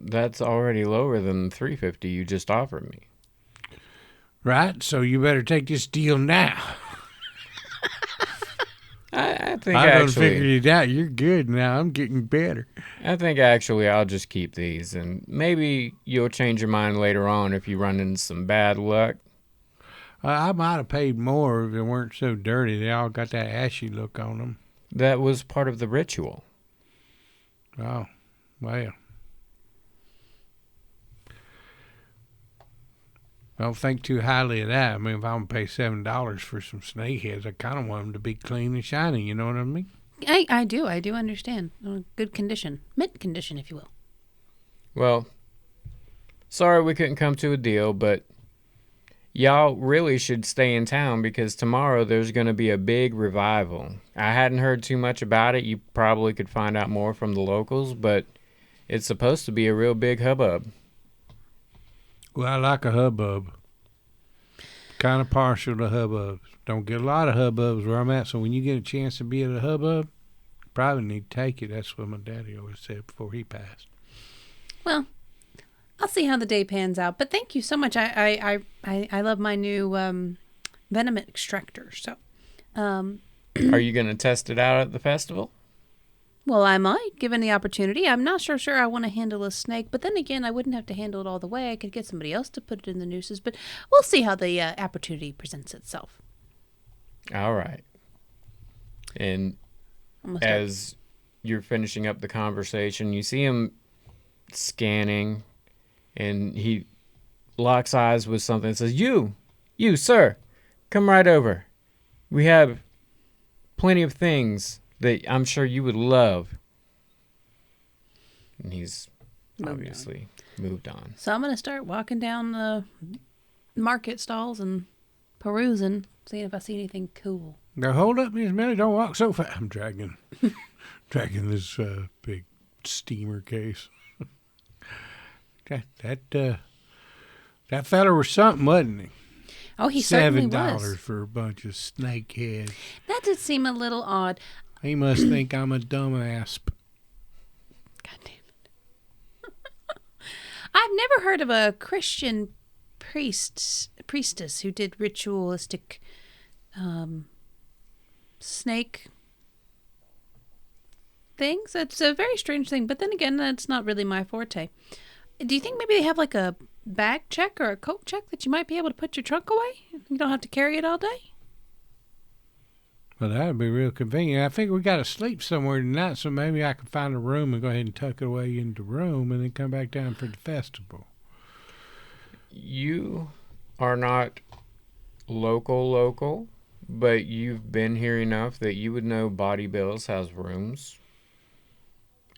That's already lower than the $3.50 you just offered me. Right? So you better take this deal now. I think I done actually figured it out. You're good now. I'm getting better. I think actually I'll just keep these, and maybe you'll change your mind later on if you run into some bad luck. I might have paid more if they weren't so dirty. They all got that ashy look on them. That was part of the ritual. Oh, well. Don't think too highly of that. I mean, if I'm going to pay $7 for some snake heads, I kind of want them to be clean and shiny. You know what I mean? I do understand. Good condition. Mint condition, if you will. Well, sorry we couldn't come to a deal, but y'all really should stay in town because tomorrow there's going to be a big revival. I hadn't heard too much about it. You probably could find out more from the locals, but it's supposed to be a real big hubbub. Well, I like a hubbub. Kind of partial to hubbubs. Don't get a lot of hubbubs where I'm at, so when you get a chance to be at a hubbub, you probably need to take it. That's what my daddy always said before he passed. Well, I'll see how the day pans out, but thank you so much. I love my new venom extractor. So, Are you going to test it out at the festival? well, I might, given the opportunity. I'm not sure I want to handle a snake, but then again, I wouldn't have to handle it all the way. I could get somebody else to put it in the nooses, but we'll see how the opportunity presents itself. All right. And as you're finishing up the conversation, you see him scanning, and he locks eyes with something and says, You, sir, come right over. We have plenty of things that I'm sure you would love. And he's obviously moved on. So I'm going to start walking down the market stalls and perusing, seeing if I see anything cool. Now, hold up, Miss Millie. Don't walk so fast. I'm dragging this big steamer case. That fella was something, wasn't he? Oh, he certainly was. $7 for a bunch of snake heads. That did seem a little odd. He must think I'm a dumbass. God damn it. I've never heard of a Christian priestess who did ritualistic snake things. It's a very strange thing, but then again, that's not really my forte. Do you think maybe they have like a bag check or a coat check that you might be able to put your trunk away? You don't have to carry it all day? Well, that would be real convenient. I think we got to sleep somewhere tonight, so maybe I can find a room and go ahead and tuck it away into the room and then come back down for the festival. You are not local, but you've been here enough that you would know Body Bills has rooms.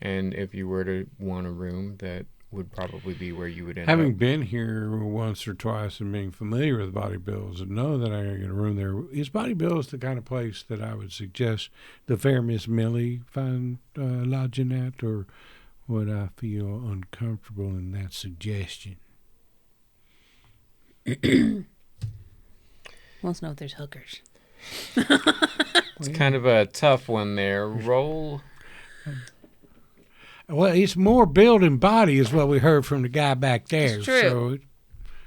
And if you were to want a room, that would probably be where you would end Having up. been here once or twice and being familiar with Body Bills and know that I get a room there, is Body Bills the kind of place that I would suggest the fair Miss Millie find lodging at, or would I feel uncomfortable in that suggestion? Wants to know if there's hookers. It's kind of a tough one there. Roll. Well, it's more building body is what we heard from the guy back there. It's true. So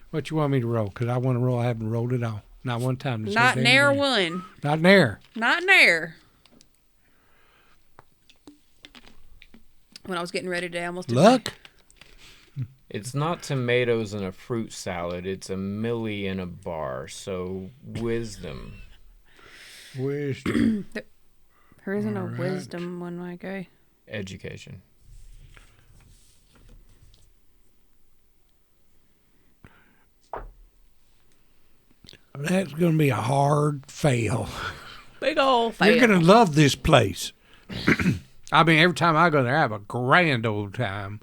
what you want me to roll? Because I want to roll. I haven't rolled it all. Not one time. Not near one. Not near. Not near. When I was getting ready today, I almost did Luck? It's not tomatoes in a fruit salad. It's a Millie in a bar. So wisdom. Wisdom. There isn't All a right. wisdom one, my guy. Education. That's going to be a hard fail. Big old fail. You're going to love this place. I mean, every time I go there, I have a grand old time.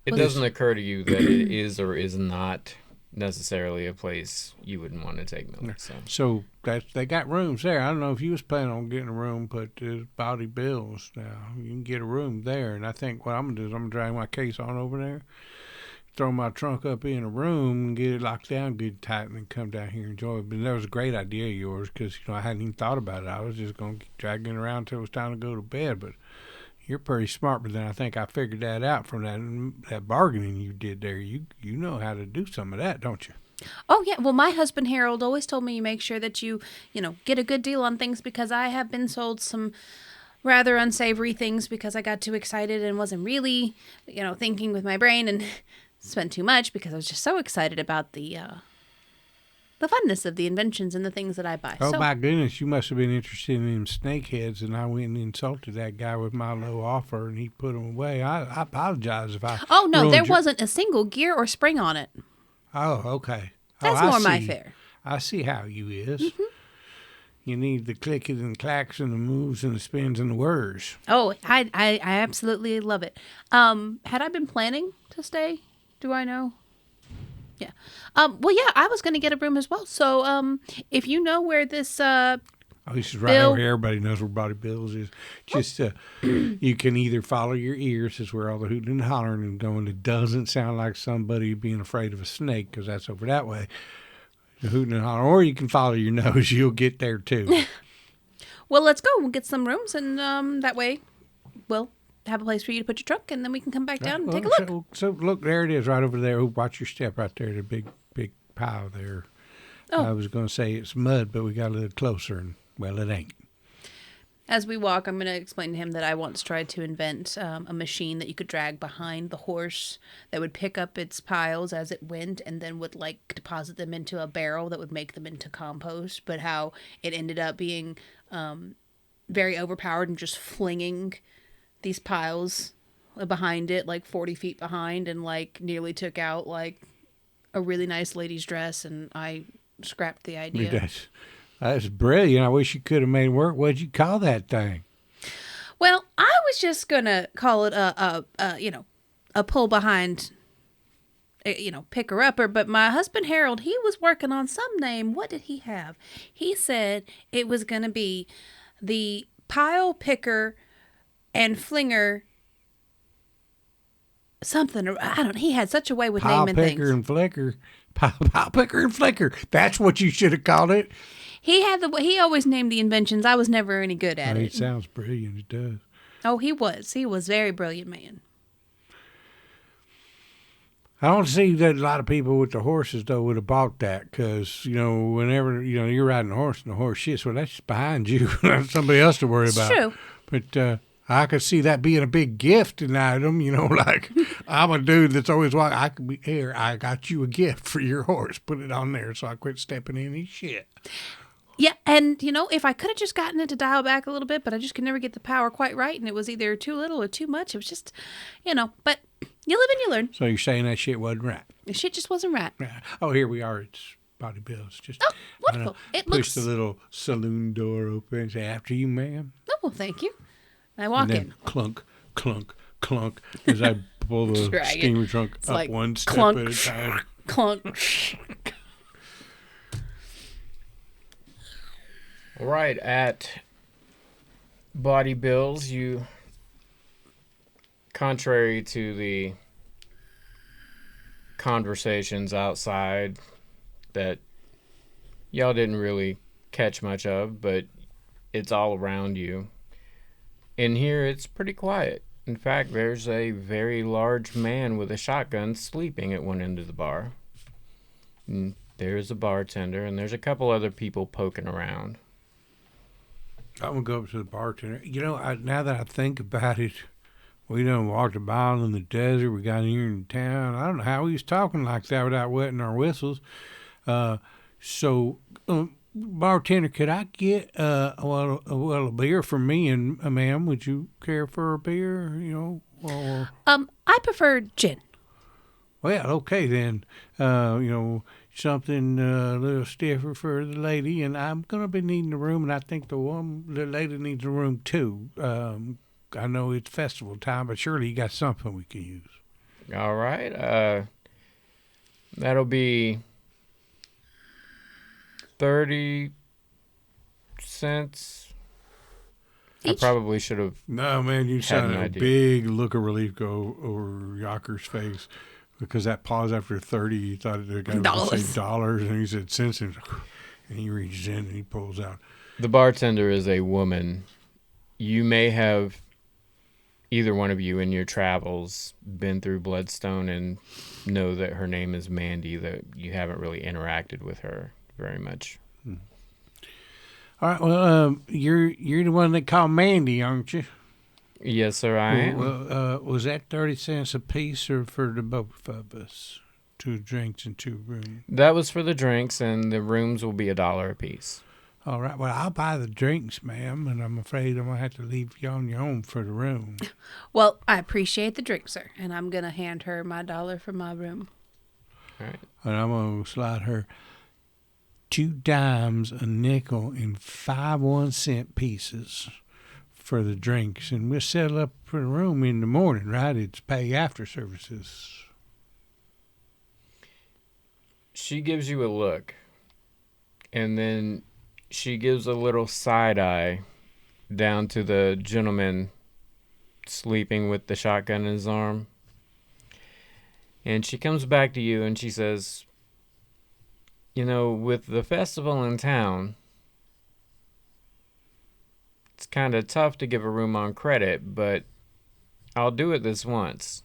It doesn't occur to you that it is or is not necessarily a place you wouldn't want to take Millie. So they got rooms there. I don't know if you was planning on getting a room, but there's Body Bills now. You can get a room there. And I think what I'm going to do is I'm going to drag my case on over there, throw my trunk up in a room and get it locked down good tight, and then come down here and enjoy it. But that was a great idea of yours because, I hadn't even thought about it. I was just going to keep dragging it around until it was time to go to bed. But you're pretty smart, but then I think I figured that out from that bargaining you did there. You know how to do some of that, don't you? Oh, yeah. Well, my husband, Harold, always told me you make sure that you get a good deal on things, because I have been sold some rather unsavory things because I got too excited and wasn't really, thinking with my brain and spent too much because I was just so excited about the funness of the inventions and the things that I buy. Oh, my goodness, you must have been interested in them snakeheads, and I went and insulted that guy with my low offer, and he put them away. I apologize if I Oh, no, ruined there wasn't a single gear or spring on it. Oh, okay. That's I more my see. fare. I see how you is. You need the clickers and clacks and the moves and the spins and the whirs. Oh, I absolutely love it. Had I been planning to stay? Do I know? Yeah. Well, yeah, I was going to get a room as well. So, if you know where this, Oh, this is right Bill. over here. Everybody knows where Body Bills is. Just you can either follow your ears, is where all the hooting and hollering and going. It doesn't sound like somebody being afraid of a snake, because that's over that way. The hooting and hollering, or you can follow your nose. You'll get there too. well, let's go. We'll get some rooms, and that way, we'll have a place for you to put your trunk, and then we can come back down and take a look. So look, there it is, right over there. Oh, watch your step right there. The big pile there. Oh. I was going to say it's mud, but we got a little closer, and well, it ain't. As we walk, I'm going to explain to him that I once tried to invent a machine that you could drag behind the horse that would pick up its piles as it went and then would like deposit them into a barrel that would make them into compost, but how it ended up being very overpowered and just flinging these piles behind it, like 40 feet behind, and like nearly took out like a really nice lady's dress, and I scrapped the idea. That's brilliant. I wish you could have made it work. What'd you call that thing? Well, I was just gonna call it a pull behind, picker upper. But my husband Harold, he was working on some name. What did he have? He said it was gonna be the pile picker and flinger. Something, I don't. He had such a way with naming things. Pile picker and flicker. That's what you should have called it. He always named the inventions. I was never any good at it. It sounds brilliant. It does. Oh, he was. He was a very brilliant man. I don't see that a lot of people with the horses, though, would have bought that because, whenever, you're riding a horse and the horse shits, well, that's just behind you. That's somebody else to worry about. True. But I could see that being a big gift an item, like I'm a dude that's always walking. I could be here. I got you a gift for your horse. Put it on there so I quit stepping in his shit. Yeah, and, if I could have just gotten it to dial back a little bit, but I just could never get the power quite right, and it was either too little or too much. It was just, but you live and you learn. So you're saying that shit wasn't right? The shit just wasn't right. Oh, here we are. It's Body Bills. Just Wonderful. It push looks... the little saloon door open and say, after you, ma'am. Oh, well, thank you. I walk in. Clunk, clunk, clunk, as I pull the steamer trunk it's up like one step clunk, at a time. Clunk. Right at Body Bills, you, contrary to the conversations outside that y'all didn't really catch much of, but it's all around you. In here, it's pretty quiet. In fact, there's a very large man with a shotgun sleeping at one end of the bar. And there's a bartender, and there's a couple other people poking around. I'm going to go up to the bartender. Now that I think about it, we done walked a mile in the desert. We got here in town. I don't know how we was talking like that without wetting our whistles. Bartender, could I get a beer for me and ma'am? Would you care for a beer? Or I prefer gin. well, okay then. Something a little stiffer for the lady, and I'm gonna be needing a room, and I think the lady needs a room too. I know it's festival time, but surely you got something we can use. All right. That'll be 30 cents. Each? I probably should have. No, man, you Had saw an a idea. big look of relief go over Yocker's face because that pause after 30, he thought the guy was going to say dollars, and he said cents, and he reaches in and he pulls out. The bartender is a woman. You may have, either one of you in your travels, been through Bloodstone and know that her name is Mandy, that you haven't really interacted with her very much. All right, well, you're the one they call Mandy, aren't you? Yes, sir, I am. Well, was that 30 cents a piece or for the both of us? 2 drinks and 2 rooms. That was for the drinks, and the rooms will be $1 a piece. All right, well, I'll buy the drinks, ma'am, and I'm afraid I'm going to have to leave you on your own for the room. Well, I appreciate the drink, sir, and I'm going to hand her my $1 for my room. All right. And I'm going to slide her 2 dimes, a nickel, and 5 1-cent pieces for the drinks. And we'll settle up for the room in the morning, right? It's pay after services. She gives you a look, and then she gives a little side eye down to the gentleman sleeping with the shotgun in his arm. And she comes back to you and she says, you know, with the festival in town, it's kind of tough to give a room on credit, but I'll do it this once,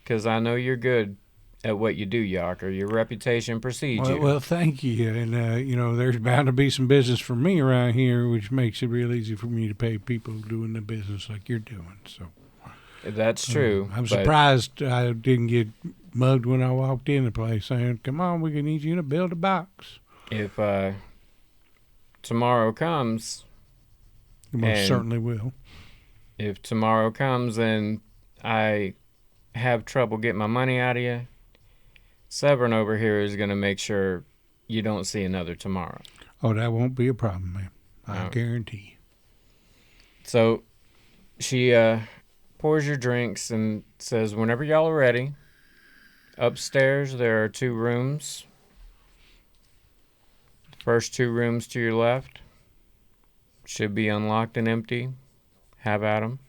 because I know you're good at what you do, Yocker. Your reputation precedes you. Well, thank you. And, you know, there's bound to be some business for me around here, which makes it real easy for me to pay people doing the business like you're doing. So That's true. I'm surprised I didn't get mugged when I walked in the place saying, come on, we can need you to build a box. If tomorrow comes... You most certainly will. If tomorrow comes and I have trouble getting my money out of you, Severn over here is going to make sure you don't see another tomorrow. Oh, that won't be a problem, man. I guarantee you. So she pours your drinks and says, whenever y'all are ready, upstairs there are 2 rooms. The first 2 rooms to your left should be unlocked and empty. Have at 'em.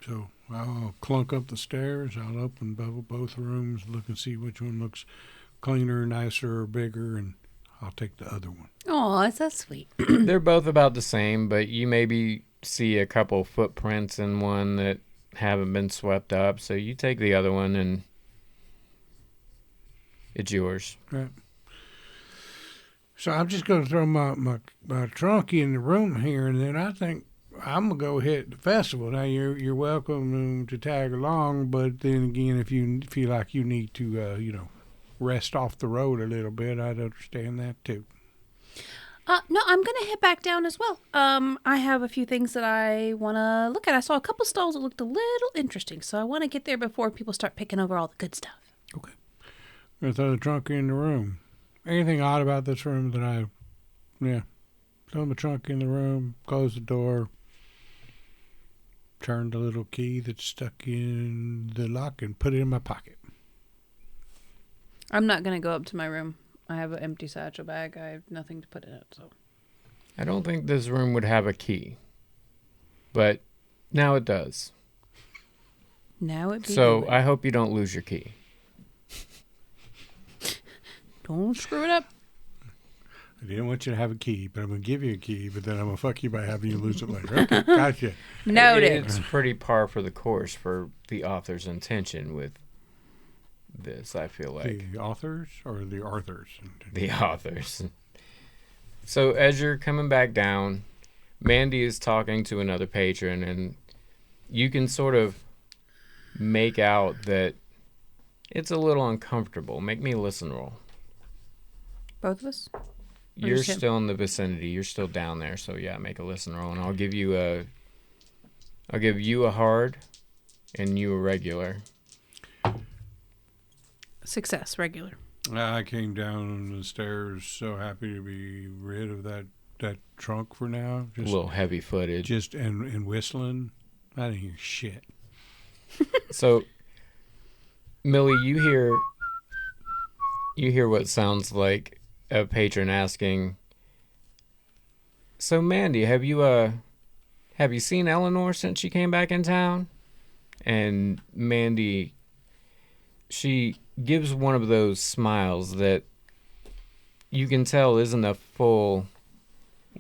So I'll clunk up the stairs. I'll open both rooms, look and see which one looks cleaner, nicer, or bigger, and I'll take the other one. Oh, that's so sweet. They're both about the same, but you maybe see a couple footprints in one that haven't been swept up. So you take the other one and it's yours. Right. So I'm just going to throw my trunk in the room here, and then I think I'm going to go hit the festival. Now, you're welcome to tag along, but then again, if you feel like you need to, you know, rest off the road a little bit, I'd understand that too. No, I'm going to head back down as well. I have a few things that I want to look at. I saw a couple stalls that looked a little interesting, so I want to get there before people start picking over all the good stuff. Okay. I'm going to throw the trunk in the room. Anything odd about this room that throw the trunk in the room, close the door, turn the little key that's stuck in the lock and put it in my pocket. I'm not going to go up to my room. I have an empty satchel bag. I have nothing to put in it, so. I don't think this room would have a key, but now it does. Now it be So good. I hope you don't lose your key. Don't screw it up. I didn't want you to have a key, but I'm going to give you a key, but then I'm going to fuck you by having you lose it later. Okay, gotcha. Noted. It's pretty par for the course for the author's intention with this, I feel like. The authors or the Arthurs? The authors. So as you're coming back down, Mandy is talking to another patron, and you can sort of make out that it's a little uncomfortable. Make me a listen roll. Both of us? You're just him? still in the vicinity. You're still down there. So yeah, make a listen roll, and I'll give you a hard, and you a regular. Success, regular. I came down the stairs so happy to be rid of that trunk for now. Just A little heavy footed. Just and whistling. I didn't hear shit. So, Millie, you hear what sounds like a patron asking, so Mandy, have you seen Eleanor since she came back in town? And Mandy, she gives one of those smiles that you can tell isn't a full,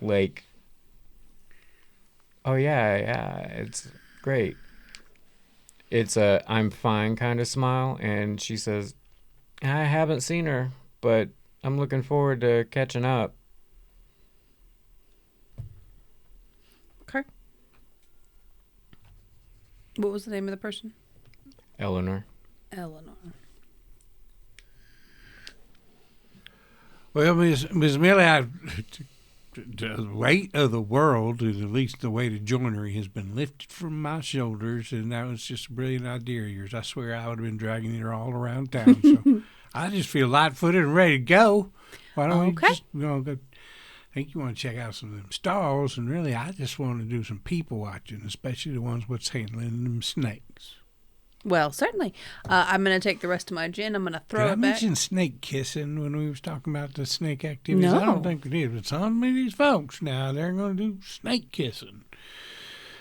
like, oh yeah, it's great. It's a I'm fine kind of smile, and she says, I haven't seen her, but I'm looking forward to catching up. Okay. What was the name of the person? Eleanor. Eleanor. Well, Miss Millie, the weight of the world, at least the weight of joinery, has been lifted from my shoulders, and that was just a brilliant idea of yours. I swear I would have been dragging her all around town. So I just feel light-footed and ready to go. Why don't we Okay. just go? I think you want to check out some of them stalls, and really, I just want to do some people watching, especially the ones what's handling them snakes. Well, certainly. I'm going to take the rest of my gin. I'm going to throw Did I it back. mention snake kissing when we was talking about the snake activities? I No. don't think we did, but some of these folks now, they're going to do snake kissing.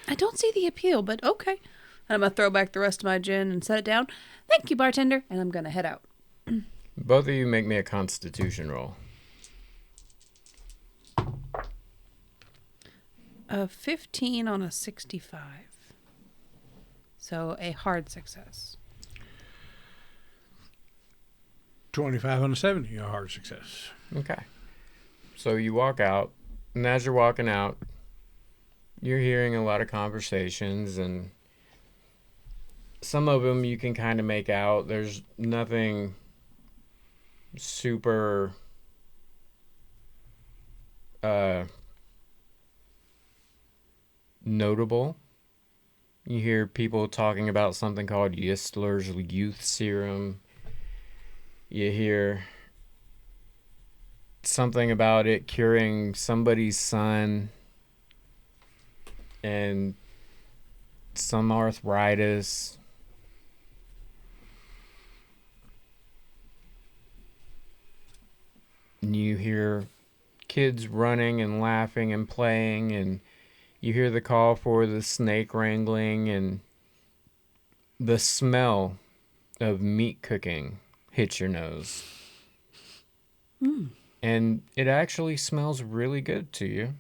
I don't see the appeal, but okay. And I'm going to throw back the rest of my gin and set it down. Thank you, bartender. And I'm going to head out. Both of you make me a Constitution roll. A 15 on a 65. So a hard success. 25 on the 70, a hard success. Okay. So you walk out, and as you're walking out, you're hearing a lot of conversations, and some of them you can kind of make out. There's nothing super notable. You hear people talking about something called Yistler's youth serum. You hear something about it curing somebody's son and some arthritis. And you hear kids running and laughing and playing, and you hear the call for the snake wrangling, and the smell of meat cooking hits your nose. And it actually smells really good to you.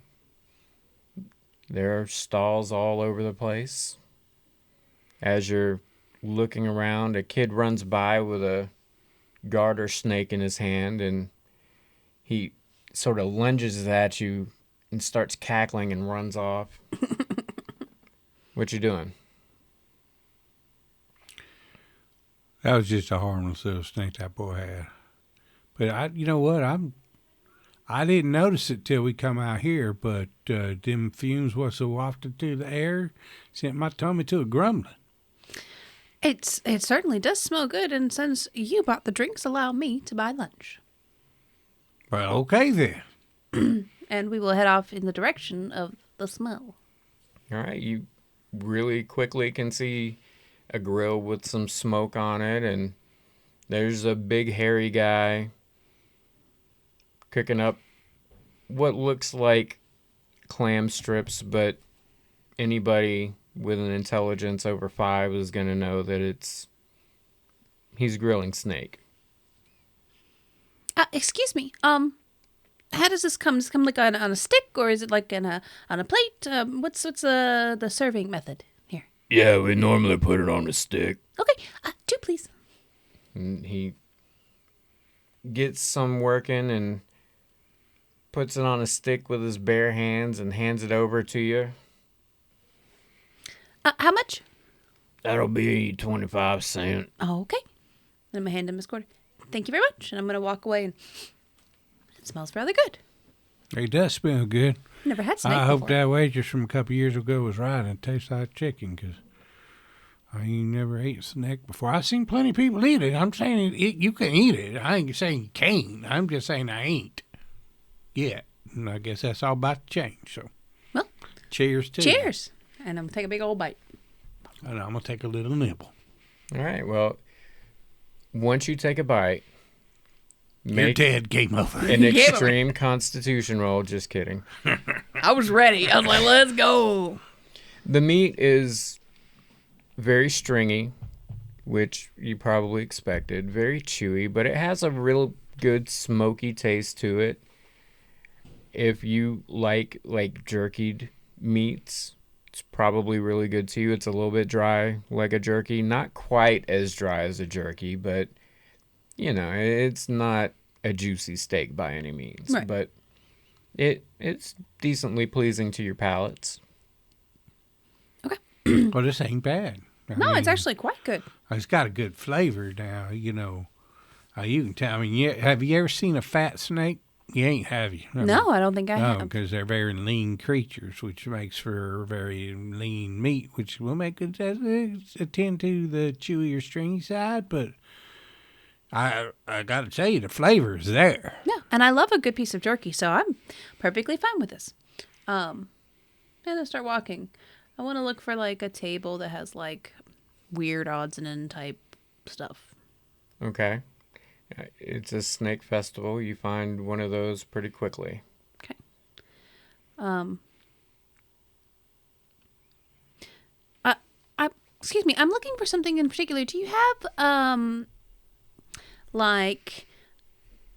There are stalls all over the place. As you're looking around, a kid runs by with a garter snake in his hand, and he sort of lunges at you and starts cackling and runs off. What you doing? That was just a harmless little snake that boy had. But you know what? I didn't notice it till we come out here. But them fumes was so wafted through the air sent my tummy to a grumbling. It certainly does smell good, and since you bought the drinks, allow me to buy lunch. Well, okay then. And we will head off in the direction of the smell. All right, you really quickly can see a grill with some smoke on it, and there's a big hairy guy cooking up what looks like clam strips, but anybody with an intelligence over 5 is going to know that he's grilling snake. Excuse me. How does this come? Does it come like on a stick, or is it like on a plate? What's the serving method here? Yeah, we normally put it on a stick. Okay, 2 please. And he gets some working and puts it on a stick with his bare hands and hands it over to you. How much? That'll be 25 cents. Oh, okay. And I'm gonna hand him his quarter. Thank you very much. And I'm gonna walk away. And it smells rather good. It does smell good. Never had snake I before. hope that waitress from a couple years ago was right and it tastes like chicken, because I ain't never ate snake before. I've seen plenty of people eat it. I'm saying you can eat it. I ain't saying you can't. I'm just saying I ain't yet. And I guess that's all about to change. So, Well, cheers to cheers. And I'm gonna take a big old bite. you. And I'm going to take a little nibble. All right, well, once you take a bite, You're make dead. Game over. an Game over. extreme constitution roll. Just kidding. I was ready. I was like, let's go. The meat is very stringy, which you probably expected. Very chewy, but it has a real good smoky taste to it. If you like jerkied meats, it's probably really good to you. It's a little bit dry like a jerky. Not quite as dry as a jerky, but, you know, it's not a juicy steak by any means. Right. But it's decently pleasing to your palates. Well, this ain't bad. No, it's actually quite good. It's got a good flavor now, you know. You can tell. I mean, have you ever seen a fat snake? You ain't, have you? No, I don't think I No, have. because they're very lean creatures, which makes for very lean meat, which will make it attend to the chewy or stringy side. But I got to tell you, the flavor is there. Yeah, and I love a good piece of jerky, so I'm perfectly fine with this. And I start walking. I want to look for like a table that has like weird odds and end type stuff. Okay. It's a snake festival. You find one of those pretty quickly. Okay. Excuse me. I'm looking for something in particular. Do you have like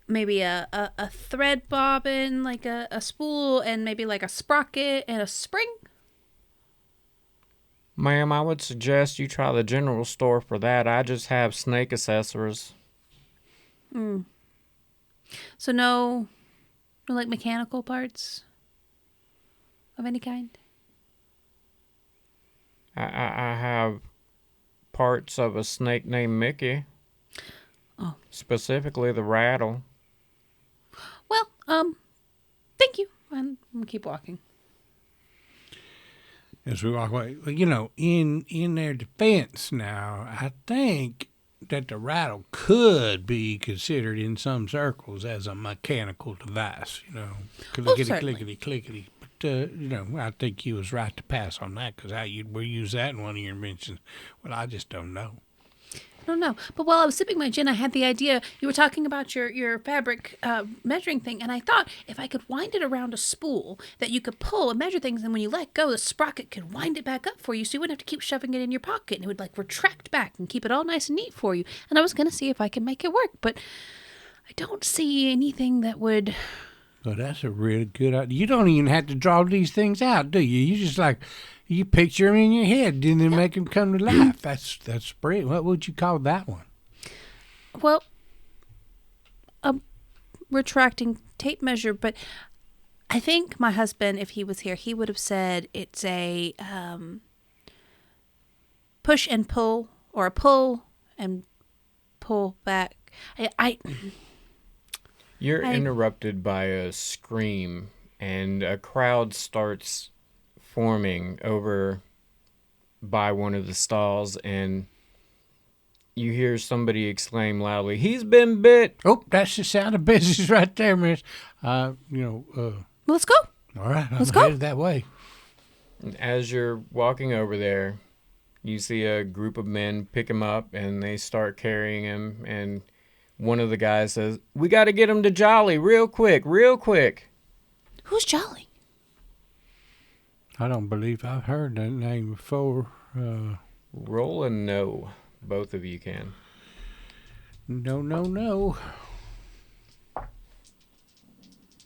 maybe a thread bobbin, like a spool, and maybe like a sprocket and a spring? Ma'am, I would suggest you try the general store for that. I just have snake accessories. So no like mechanical parts of any kind? I have parts of a snake named Mickey. Oh. Specifically the rattle. Well, thank you. I'm gonna keep walking. As we walk away, well, you know, in their defense now, I think that the rattle could be considered in some circles as a mechanical device, you know, clickety, clickety. But, you know, I think you was right to pass on that because how you'd use that in one of your inventions. Well, I just don't know. I don't know. But while I was sipping my gin, I had the idea. You were talking about your fabric measuring thing, and I thought if I could wind it around a spool that you could pull and measure things, and when you let go, the sprocket could wind it back up for you, so you wouldn't have to keep shoving it in your pocket, and it would like retract back and keep it all nice and neat for you. And I was going to see if I could make it work, but I don't see anything that would... Well, that's a really good idea. You don't even have to draw these things out, do you? You just like... You picture them in your head and then make them come to life. That's brilliant. What would you call that one? Well, a retracting tape measure, but I think my husband, if he was here, he would have said it's a push and pull, or a pull and pull back. You're interrupted by a scream, and a crowd starts forming over by one of the stalls, and you hear somebody exclaim loudly, "He's been bit!" Oh, that's the sound of business right there, miss. Let's go. All right, Let's I'm go. headed that way. As you're walking over there, you see a group of men pick him up, and they start carrying him, and one of the guys says, "We got to get him to Jolly real quick, real quick." Who's Jolly? I don't believe I've heard that name before. Roll a no. Both of you can. No.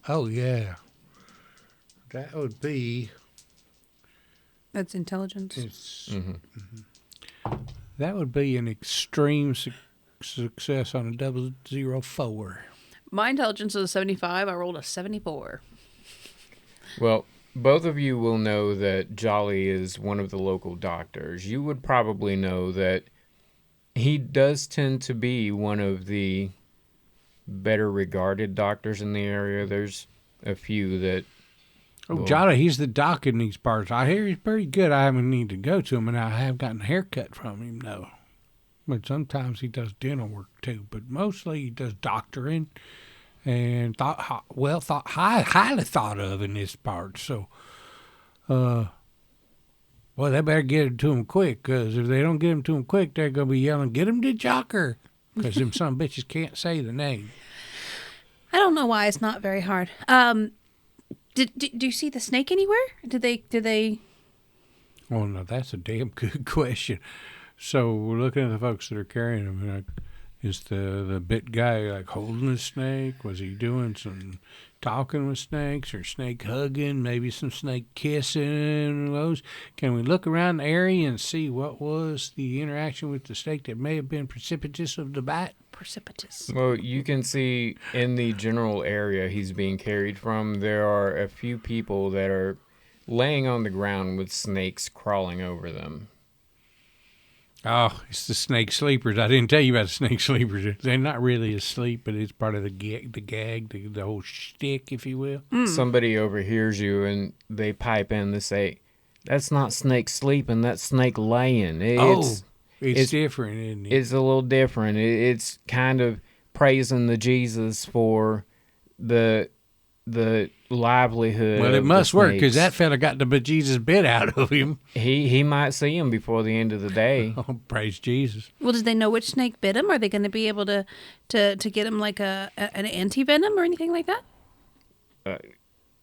Oh, yeah. That would be... That's intelligence. That would be an extreme success on a 004. My intelligence is a 75. I rolled a 74. Well, both of you will know that Jolly is one of the local doctors. You would probably know that he does tend to be one of the better regarded doctors in the area. There's a few that... Oh, Jolly, he's the doc in these parts. I hear he's pretty good. I haven't need to go to him, and I have gotten a haircut from him, though. But sometimes he does dental work, too. But mostly he does doctoring. And highly thought of in this part. So, well, they better get it to him quick, because if they don't get him to him quick, they're going to be yelling, "Get him to Jocker," because them some bitches can't say the name. I don't know why it's not very hard. Do you see the snake anywhere? Did they? Oh, no, that's a damn good question. So we're looking at the folks that are carrying him, and is the bit guy like holding the snake? Was he doing some talking with snakes or snake hugging? Maybe some snake kissing? Those. Can we look around the area and see what was the interaction with the snake that may have been precipitous of the bite? Precipitous. Well, you can see in the general area he's being carried from, there are a few people that are laying on the ground with snakes crawling over them. Oh, it's the snake sleepers. I didn't tell you about the snake sleepers. They're not really asleep, but it's part of the gag, the whole shtick, if you will. Somebody overhears you and they pipe in. They say, "That's not snake sleeping. That's snake laying." It's different, isn't it? It's a little different. It's kind of praising the Jesus for the livelihood. Well, it of must the work because snakes. that fella got the bejesus bit out of him. He might see him before the end of the day. Oh, praise Jesus. Well, did they know which snake bit him? Are they going to be able to get him like an anti-venom or anything like that?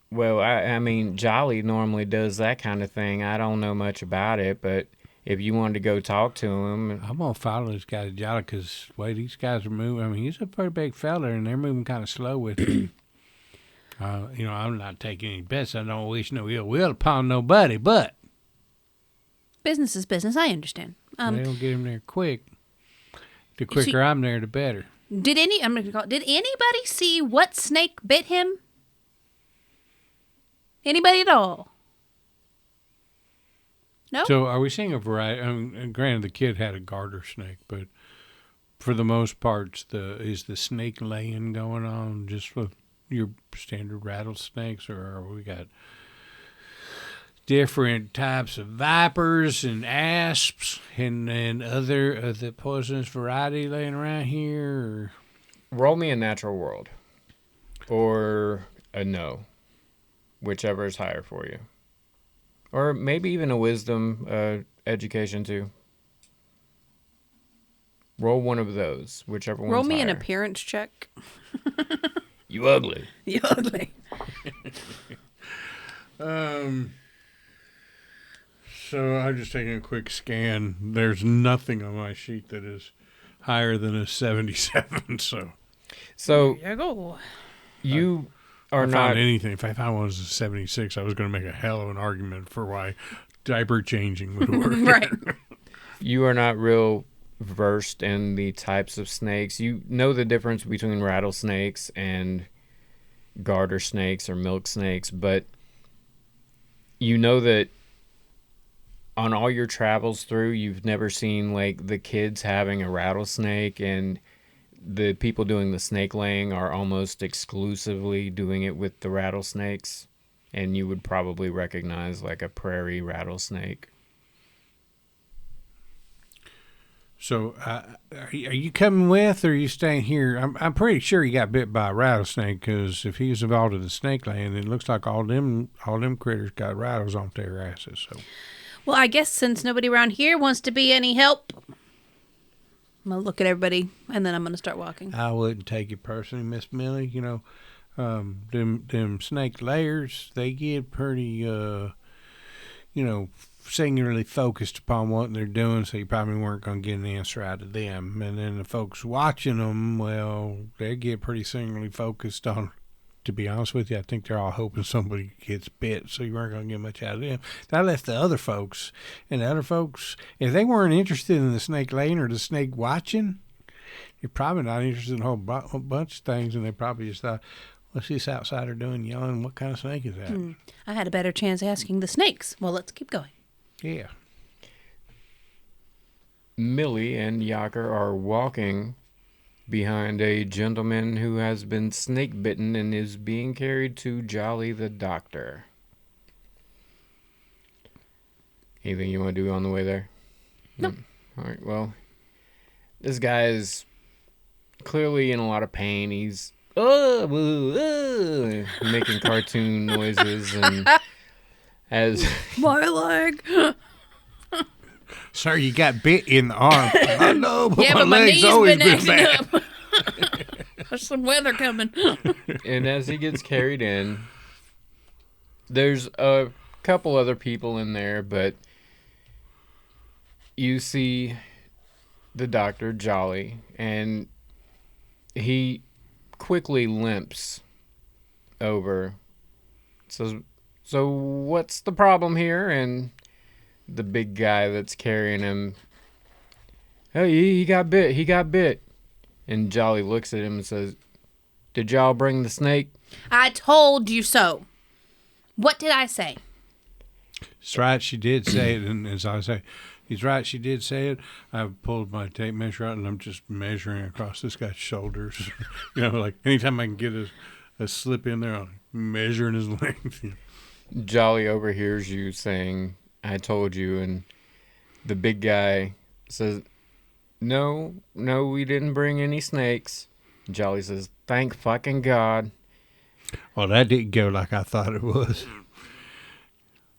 Well, I mean, Jolly normally does that kind of thing. I don't know much about it, but if you wanted to go talk to him, I'm going to follow this guy to Jolly because the way these guys are moving, I mean, he's a pretty big fella and they're moving kind of slow with him. I'm not taking any bets. I don't wish no ill will upon nobody, but Business is business. I understand. they don't get him there quick. The quicker I'm there, the better. Did anybody see what snake bit him? Anybody at all? No. So are we seeing a variety? I mean, granted, the kid had a garter snake, but for the most part, is the snake laying going on just with your standard rattlesnakes, or are we got different types of vipers and asps and other of the poisonous variety laying around here? Or? roll me a natural world or a no, whichever is higher for you. Or maybe even a wisdom education too. Roll one of those, whichever one's Roll me higher. an appearance check. You ugly. You ugly. So I'm just taking a quick scan. There's nothing on my sheet that is higher than a 77. So So There you go. you are I not found anything. If I found one was a 76, I was going to make a hell of an argument for why diaper changing would work. Right. you are not real versed in the types of snakes. You know the difference between rattlesnakes and garter snakes or milk snakes, but you know that on all your travels through, you've never seen like the kids having a rattlesnake, and the people doing the snake laying are almost exclusively doing it with the rattlesnakes, and you would probably recognize like a prairie rattlesnake. So are you coming with, or are you staying here? I'm pretty sure he got bit by a rattlesnake, because if he was involved in the snake laying, it looks like all them critters got rattles on their asses. So. Well, I guess since nobody around here wants to be any help, I'm going to look at everybody, and then I'm going to start walking. I wouldn't take it personally, Miss Millie. You know, them snake layers, they get pretty, singularly focused upon what they're doing, so you probably weren't going to get an answer out of them. And then the folks watching them, well, they get pretty singularly focused on. To be honest with you, I think they're all hoping somebody gets bit, so you weren't going to get much out of them. That left the other folks, and the other folks, if they weren't interested in the snake laying or the snake watching, you're probably not interested in a whole bunch of things, and they probably just thought, what's this outsider doing yelling? What kind of snake is that? I had a better chance asking the snakes. Well, let's keep going. Yeah. Millie and Jaker are walking behind a gentleman who has been snake bitten and is being carried to Jolly the doctor. Anything you want to do on the way there? No. All right, well, this guy is clearly in a lot of pain. He's making cartoon noises and as My leg. Sir, you got bit in the arm. I know, but Yeah, my but my leg's knee's always been been bad. acting up. There's some weather coming. and as he gets carried in, there's a couple other people in there, but you see the doctor, Jolly, and he quickly limps over. So what's the problem here? And the big guy that's carrying him, hey, he got bit. And Jolly looks at him and says, did y'all bring the snake? I told you so. What did I say? That's right, she did say it, and as I say, he's right, she did say it. I've pulled my tape measure out, and I'm just measuring across this guy's shoulders. Like anytime I can get a slip in there, I'm measuring his length. Jolly overhears you saying, I told you, and the big guy says, no, we didn't bring any snakes. Jolly says, thank fucking God. Well, that didn't go like I thought it was.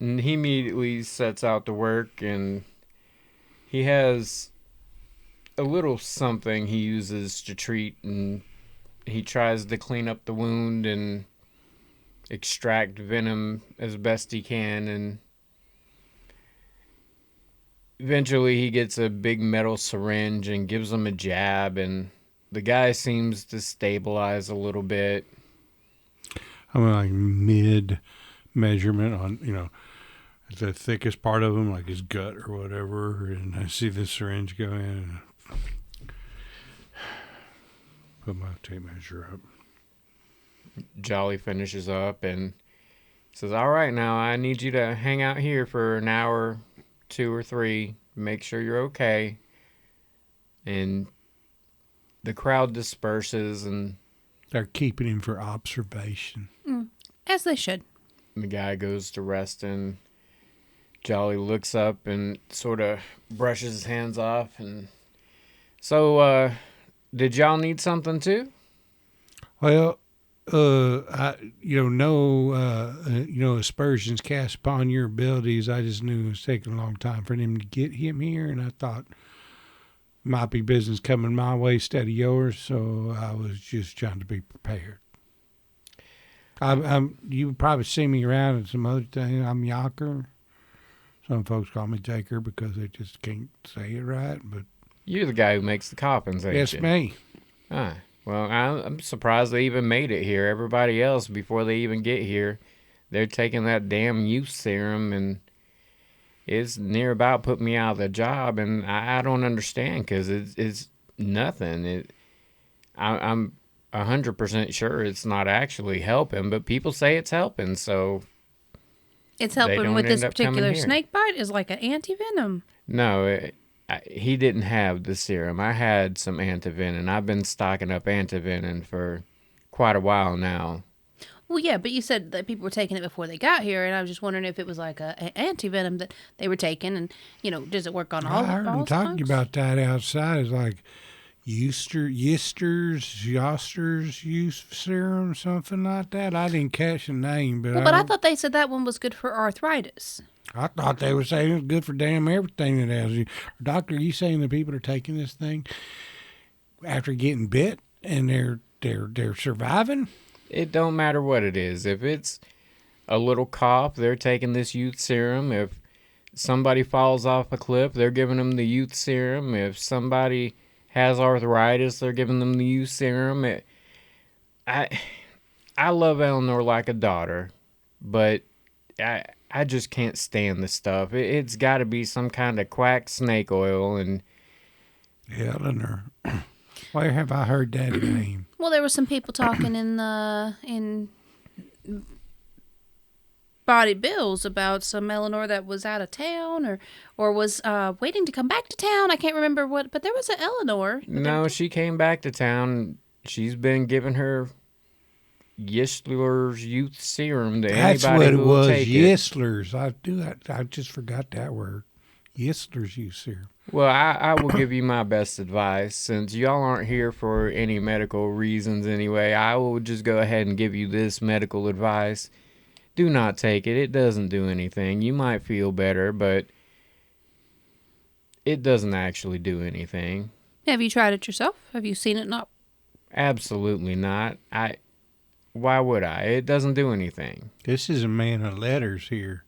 And he immediately sets out to work, and he has a little something he uses to treat, and he tries to clean up the wound and extract venom as best he can, and eventually he gets a big metal syringe and gives him a jab, and the guy seems to stabilize a little bit. I'm like mid measurement on, the thickest part of him, like his gut or whatever, and I see the syringe go in and put my tape measure up. Jolly finishes up and says, all right, now I need you to hang out here for an hour, 2 or 3, make sure you're okay. And the crowd disperses, and they're keeping him for observation. As they should. The guy goes to rest, and Jolly looks up and sort of brushes his hands off. And so, did y'all need something too? Well, aspersions cast upon your abilities. I just knew it was taking a long time for them to get him here, and I thought might be business coming my way instead of yours, so I was just trying to be prepared. You probably see me around at some other thing. I'm Yaker. Some folks call me Jaker because they just can't say it right. But you're the guy who makes the coffins, ain't you? Yes, me. Ah, well, I'm surprised they even made it here. Everybody else, before they even get here, they're taking that damn youth serum, and it's near about put me out of the job, and I don't understand because it's nothing. I'm 100% sure it's not actually helping, but people say it's helping, so it's helping with this particular snake bite is like an anti-venom. No, he didn't have the serum. I had some antivenin. I've been stocking up antivenin for quite a while now. Well, yeah, but you said that people were taking it before they got here, and I was just wondering if it was like an anti-venom that they were taking, and, does it work on all? I heard them talking about that outside. It's like Yistler's youth serum, something like that. I didn't catch the name, but I thought they said that one was good for arthritis. I thought they were saying it was good for damn everything that has you. Doctor, are you saying that people are taking this thing after getting bit and they're surviving? It don't matter what it is. If it's a little cough, they're taking this youth serum. If somebody falls off a cliff, they're giving them the youth serum. If somebody has arthritis, they're giving them the youth serum. I love Eleanor like a daughter, but I just can't stand the stuff. It's got to be some kind of quack snake oil. And Eleanor, where have I heard that name? Well, there were some people talking in Body Bills about some Eleanor that was out of town or was waiting to come back to town. I can't remember what, but there was an Eleanor. No, she came back to town. She's been giving her Yistler's youth serum to That's anybody what who will it was. take Yistler's. I just forgot that word. Yistler's youth serum. Well, I will give you my best advice. Since y'all aren't here for any medical reasons anyway, I will just go ahead and give you this medical advice. Do not take it. It doesn't do anything. You might feel better, but it doesn't actually do anything. Have you tried it yourself? Have you seen it not? Absolutely not. Why would I? It doesn't do anything. This is a man of letters here.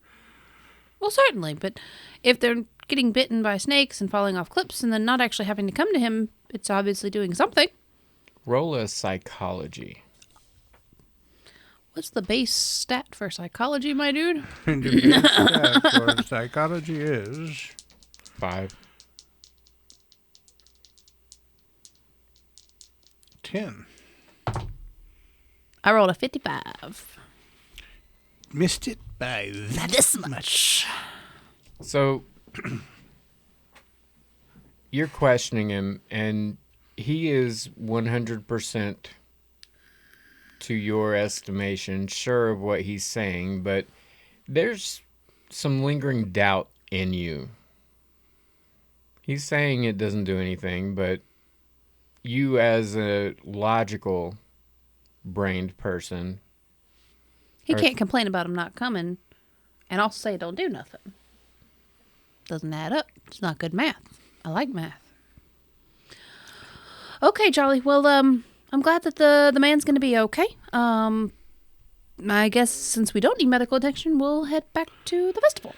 Well, certainly, but if they're getting bitten by snakes and falling off cliffs and then not actually having to come to him, it's obviously doing something. Roll a psychology. What's the base stat for psychology, my dude? The base stat for psychology is 5. 10. I rolled a 55. Missed it by This much. So you're questioning him, and he is 100%, to your estimation, sure of what he's saying, but there's some lingering doubt in you. He's saying it doesn't do anything, but you as a logical brained person. He can't complain about him not coming and also say don't do nothing. Doesn't add up. It's not good math. I like math. Okay, Charlie. Well, I'm glad that the man's going to be okay. I guess since we don't need medical attention, we'll head back to the festival.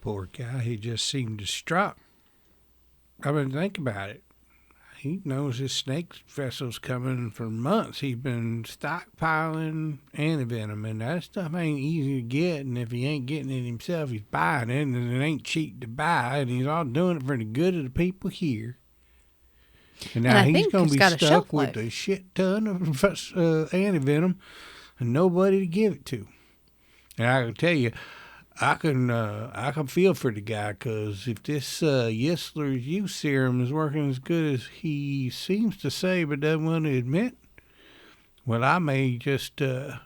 Poor guy, he just seemed distraught. I mean, think about it. He knows his snake vessel's coming for months. He's been stockpiling antivenom, and that stuff ain't easy to get. And if he ain't getting it himself, he's buying it, and it ain't cheap to buy. And he's all doing it for the good of the people here. And now he's going to be stuck with a shit ton of antivenom and nobody to give it to. And I can tell you, I can feel for the guy, because if this Yistler's youth serum is working as good as he seems to say but doesn't want to admit, well, I may just, I'm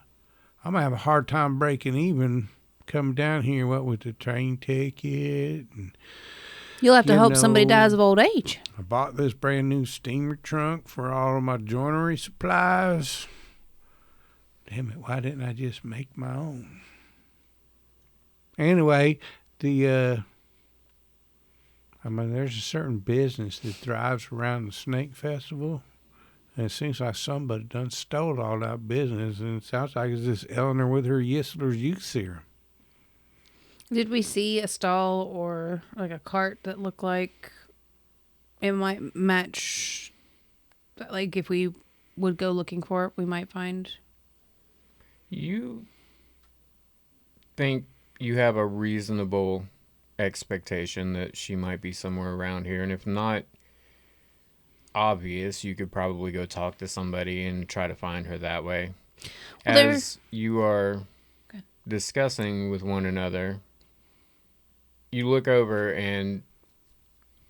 going to have a hard time breaking even coming down here, what with the train ticket. And you'll have to hope somebody dies of old age. I bought this brand new steamer trunk for all of my joinery supplies. Damn it, why didn't I just make my own? Anyway, there's a certain business that thrives around the Snake Festival, and it seems like somebody done stole all that business, and it sounds like it's this Eleanor with her Yistler's youth serum. Did we see a stall or like a cart that looked like it might match, like if we would go looking for it, we might find? You think you have a reasonable expectation that she might be somewhere around here, and if not obvious, you could probably go talk to somebody and try to find her that way. Well, as you are discussing with one another, you look over and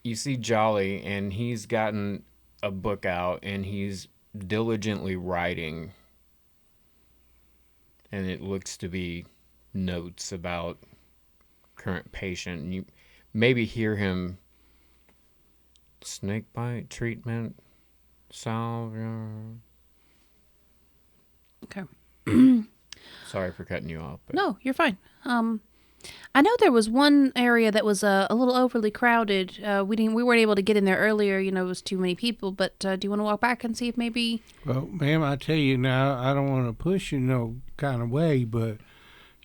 you see Jolly, and he's gotten a book out and he's diligently writing, and it looks to be notes about current patient. You maybe hear him: snake bite treatment, salve. Okay. Sorry for cutting you off. But. No, you're fine. I know there was one area that was a little overly crowded. We weren't able to get in there earlier. You know, it was too many people. But do you want to walk back and see if maybe? Well, ma'am, I tell you now, I don't want to push you no kind of way, but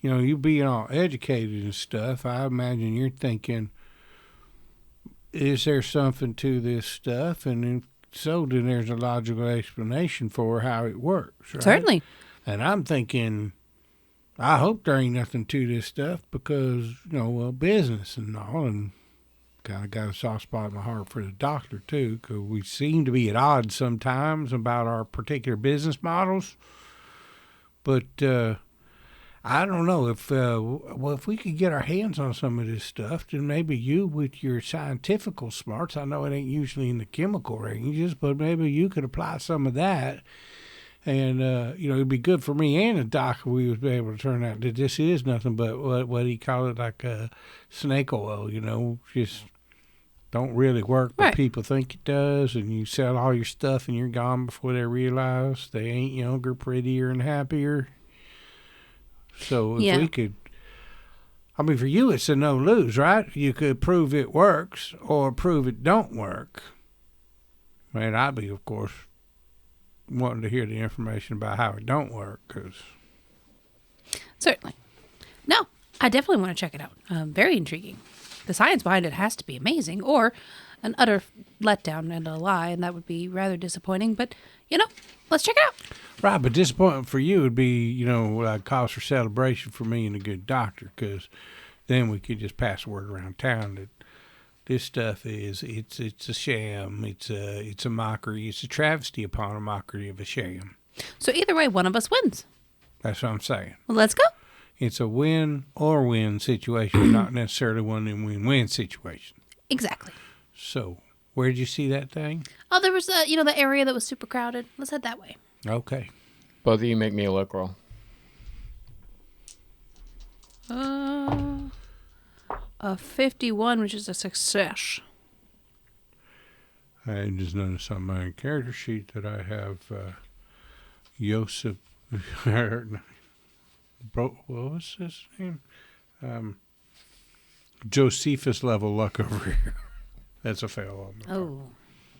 you know, you being all educated and stuff, I imagine you're thinking, is there something to this stuff? And if so, then there's a logical explanation for how it works, right? Certainly. And I'm thinking, I hope there ain't nothing to this stuff because, you know, well, business and all, and kind of got a soft spot in my heart for the doctor, too, because we seem to be at odds sometimes about our particular business models. But I don't know if we could get our hands on some of this stuff, then maybe you, with your scientific smarts, I know it ain't usually in the chemical ranges, but maybe you could apply some of that. And, you know, it'd be good for me and the doc if we was able to turn out that this is nothing but what do you call it, like snake oil, you know, just don't really work, but right. People think it does, and you sell all your stuff and you're gone before they realize they ain't younger, prettier, and happier. So if we could, I mean, for you it's a no-lose, right? You could prove it works or prove it don't work. And I'd be, of course, wanting to hear the information about how it don't work. Certainly. No, I definitely want to check it out. Very intriguing. The science behind it has to be amazing, or an utter letdown and a lie, and that would be rather disappointing. But, you know, let's check it out. Right, but disappointment for you would be, you know, like cause for celebration for me and a good doctor, because then we could just pass the word around town that this stuff it's a sham, it's a mockery, it's a travesty upon a mockery of a sham. So either way, one of us wins. That's what I'm saying. Well, let's go. It's a win or win situation, not necessarily one in win-win situation. Exactly. So, where did you see that thing? Oh, there was, you know, the area that was super crowded. Let's head that way. Okay. Both of you make me a luck roll. A 51, which is a success. I just noticed on my character sheet that I have Joseph. What was his name? Josephus level luck over here. That's a fail on my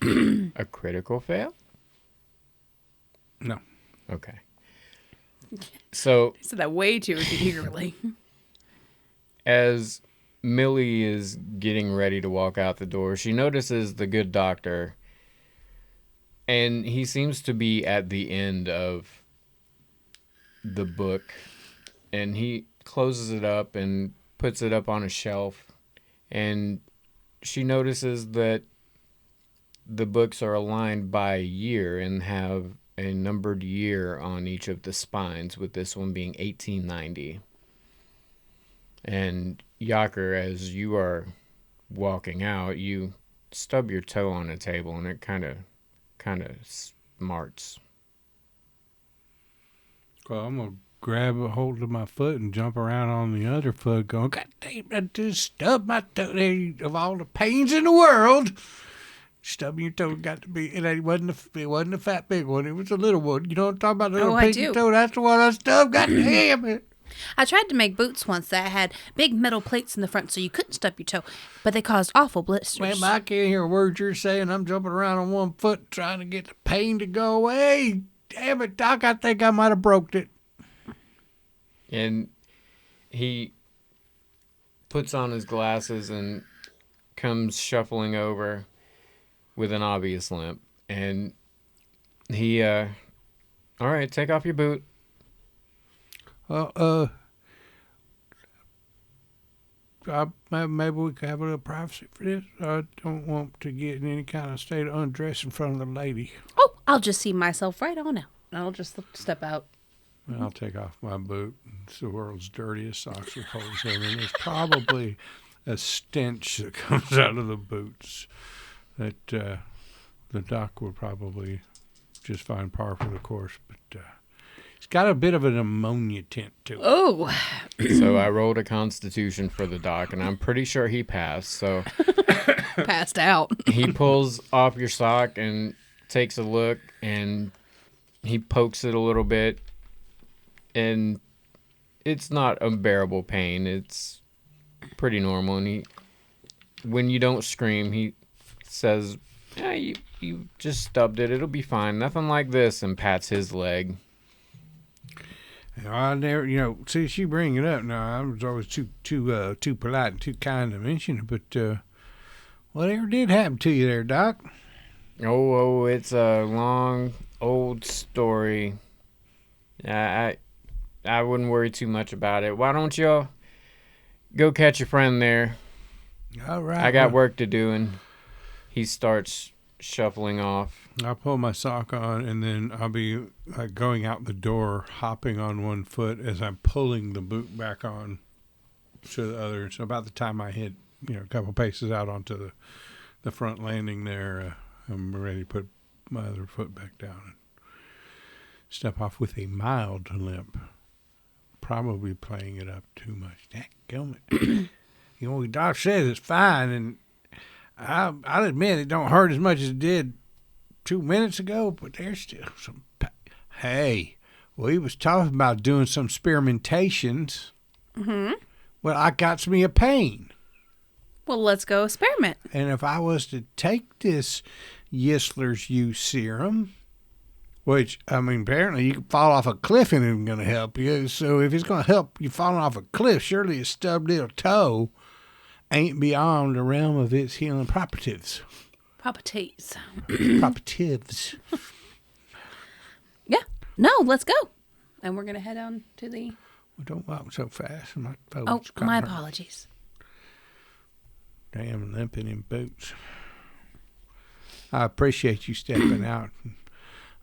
part. A critical fail? No. Okay. So I said that way too eagerly. as Millie is getting ready to walk out the door, she notices the good doctor, and he seems to be at the end of the book, and he closes it up and puts it up on a shelf, and she notices that the books are aligned by year and have a numbered year on each of the spines, with this one being 1890. And Jaker, as you are walking out, you stub your toe on a table, and it kind of smarts. Well, I'm going to grab a hold of my foot and jump around on the other foot going, God damn, I just stubbed my toe. Of all the pains in the world, stubbing your toe got to be, it wasn't a fat big one. It was a little one. You know what I'm talking about? The little pinky toe? That's the one I stubbed. God damn it. I tried to make boots once that had big metal plates in the front so you couldn't stub your toe, but they caused awful blisters. Man, I can't hear a word you're saying. I'm jumping around on one foot trying to get the pain to go away. Damn it, Doc, I think I might have broke it. And he puts on his glasses and comes shuffling over with an obvious limp. And he, all right, take off your boot. Maybe we could have a little privacy for this. I don't want to get in any kind of state of undress in front of the lady. Oh, I'll just see myself right on out. I'll just step out. I'll take off my boot. It's the world's dirtiest socks with holes in them. And there's probably a stench that comes out of the boots that the doc would probably just find par for the course. But it's got a bit of an ammonia tint to it. Oh. So I rolled a constitution for the doc, and I'm pretty sure he passed. So Passed out. he pulls off your sock and takes a look, and he pokes it a little bit, and it's not unbearable pain. It's pretty normal. And when you don't scream, he says, you just stubbed it. It'll be fine. Nothing like this, and pats his leg. I never, see, she bring it up. Now, I was always too polite and too kind to mention it, but whatever did happen to you there, Doc? Oh, it's a long, old story. I wouldn't worry too much about it. Why don't y'all go catch your friend there? All right. I got work to do, and he starts shuffling off. I'll pull my sock on, and then I'll be going out the door, hopping on one foot as I'm pulling the boot back on to the other. So about the time I hit, a couple paces out onto the front landing there, I'm ready to put my other foot back down and step off with a mild limp. Probably playing it up too much. Dadgummit. Doc says it's fine, and I'll admit it don't hurt as much as it did 2 minutes ago, but there's still some Hey, we was talking about doing some experimentations. Mm-hmm. Well, I got me a pain. Well, let's go experiment. And if I was to take this Yistler's use serum, which, apparently you can fall off a cliff and it's going to help you. So if it's going to help you falling off a cliff, surely a stubbed little toe ain't beyond the realm of its healing properties. Properties. Propertives. Yeah. No, let's go. And we're going to head on to the... Well, don't walk so fast. My apologies. Damn limping in boots. I appreciate you stepping out and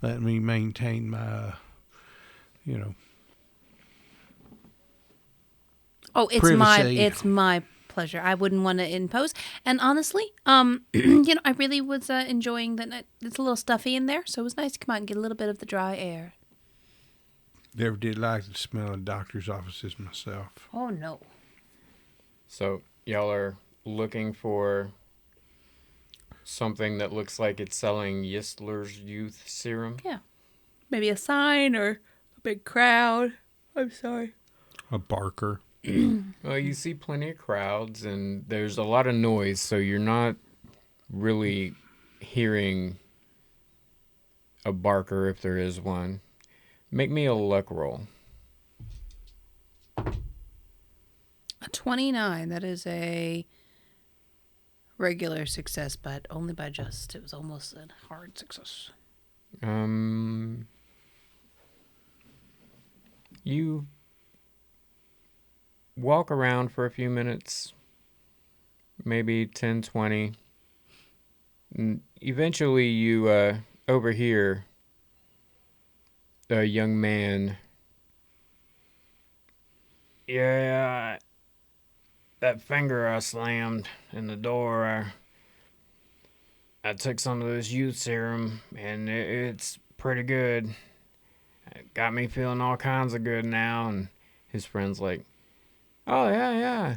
letting me maintain my, Oh, privacy. it's my pleasure. I wouldn't want to impose. And honestly, I really was enjoying that night. It's a little stuffy in there, so it was nice to come out and get a little bit of the dry air. Never did like the smell of doctor's offices myself. Oh, no. So y'all are looking for something that looks like it's selling Yistler's youth serum. Yeah. Maybe a sign or a big crowd. I'm sorry. A barker. Well, you see plenty of crowds, and there's a lot of noise, so you're not really hearing a barker if there is one. Make me a luck roll. A 29. That is a regular success, but only by just. It was almost a hard success. You walk around for a few minutes, maybe 10, 20. And eventually you overhear a young man. Yeah, that finger I slammed in the door, I took some of this youth serum, and it's pretty good. It got me feeling all kinds of good now. And his friend's like, oh, yeah.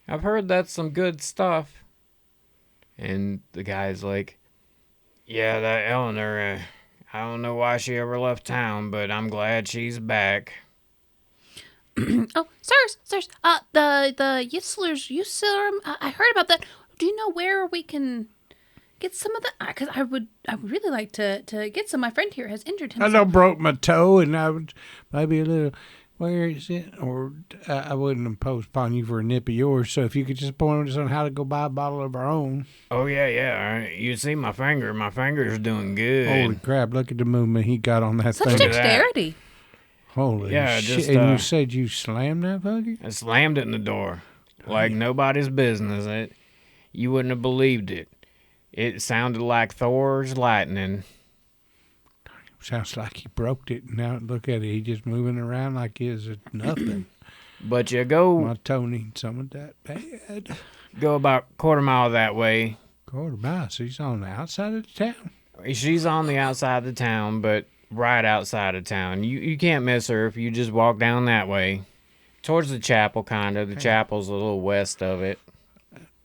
I've heard that's some good stuff. And the guy's like, yeah, that Eleanor, I don't know why she ever left town, but I'm glad she's back. Oh, sirs, the Yistler's youth serum. I heard about that. Do you know where we can get some of that? Because I would really like to get some. My friend here has injured himself. I done broke my toe, and I would maybe a little. Where is it? Or I wouldn't impose upon you for a nip of yours. So if you could just point us on how to go buy a bottle of our own. Oh, yeah. You see my finger. My finger's doing good. Holy crap! Look at the movement he got on that Such thing. dexterity. Holy Yeah, shit! just, And you said you slammed that fucker? I slammed it in the door. Like nobody's business. You wouldn't have believed it. It sounded like Thor's lightning. Sounds like he broke it. Now look at it. He just moving around like it's nothing. But you go My toe needs some of that bad. about a quarter mile that way. Quarter mile. So he's on the outside of the town. She's on the outside of the town, but right outside of town. You can't miss her if you just walk down that way. Towards the chapel, kind of. The chapel's a little west of it.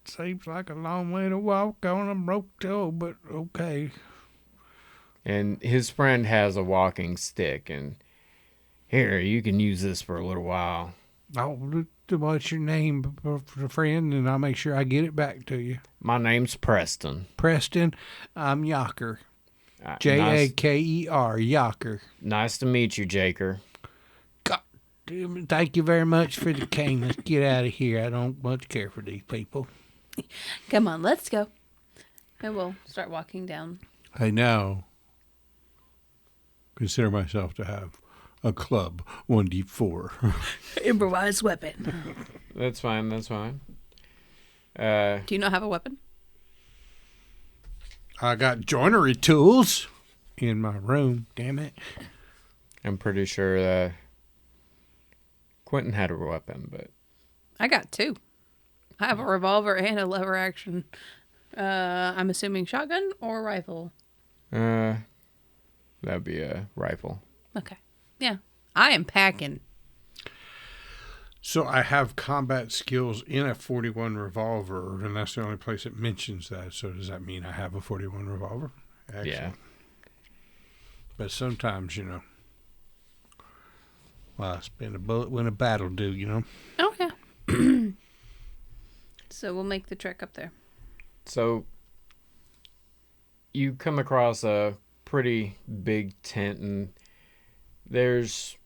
Seems like a long way to walk on a broke toe, but okay. And his friend has a walking stick, and here, you can use this for a little while. Oh, what's your name, friend? And I'll make sure I get it back to you. My name's Preston. Preston, I'm Jaker. Nice, Jaker, Jaker. nice to meet you, Jaker. God damn it. Thank you very much for the cane. Let's get out of here. I don't much care for these people. Come on, let's go. And we'll start walking down. I now consider myself to have a club 1d4. Improvised weapon. That's fine. Do you not have a weapon? I got joinery tools in my room. Damn it. I'm pretty sure Quentin had a weapon, but I got 2. I have a revolver and a lever action. I'm assuming shotgun or rifle. that'd be a rifle. Okay. Yeah. I am packing. So I have combat skills in a 41 revolver, and that's the only place it mentions that. So does that mean I have a 41 revolver? Excellent. Yeah. But sometimes, well, I spend a bullet when a battle do, Oh, yeah. So we'll make the trek up there. So you come across a pretty big tent, and there's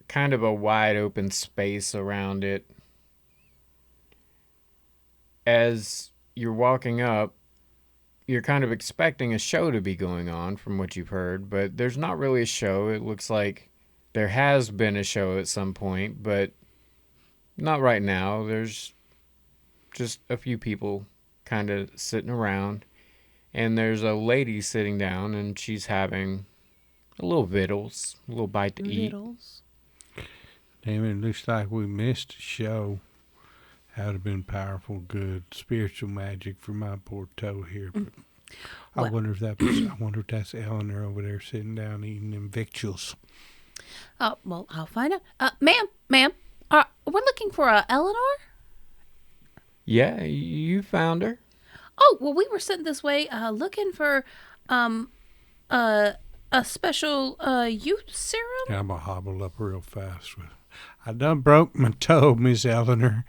kind of a wide open space around it. As you're walking up, you're kind of expecting a show to be going on from what you've heard, but there's not really a show. It looks like there has been a show at some point, but not right now. There's just a few people kind of sitting around, and there's a lady sitting down, and she's having a little victuals, a little bite to eat. Damn it, looks like we missed a show. That would have been powerful, good spiritual magic for my poor toe here. But I wonder if that's Eleanor over there sitting down eating them victuals. Oh, well, I'll find out. Ma'am, we're looking for Eleanor? Yeah, you found her. Oh, well, we were sent this way looking for a special youth serum. Yeah, I'm going to hobble up real fast. I done broke my toe, Miss Eleanor.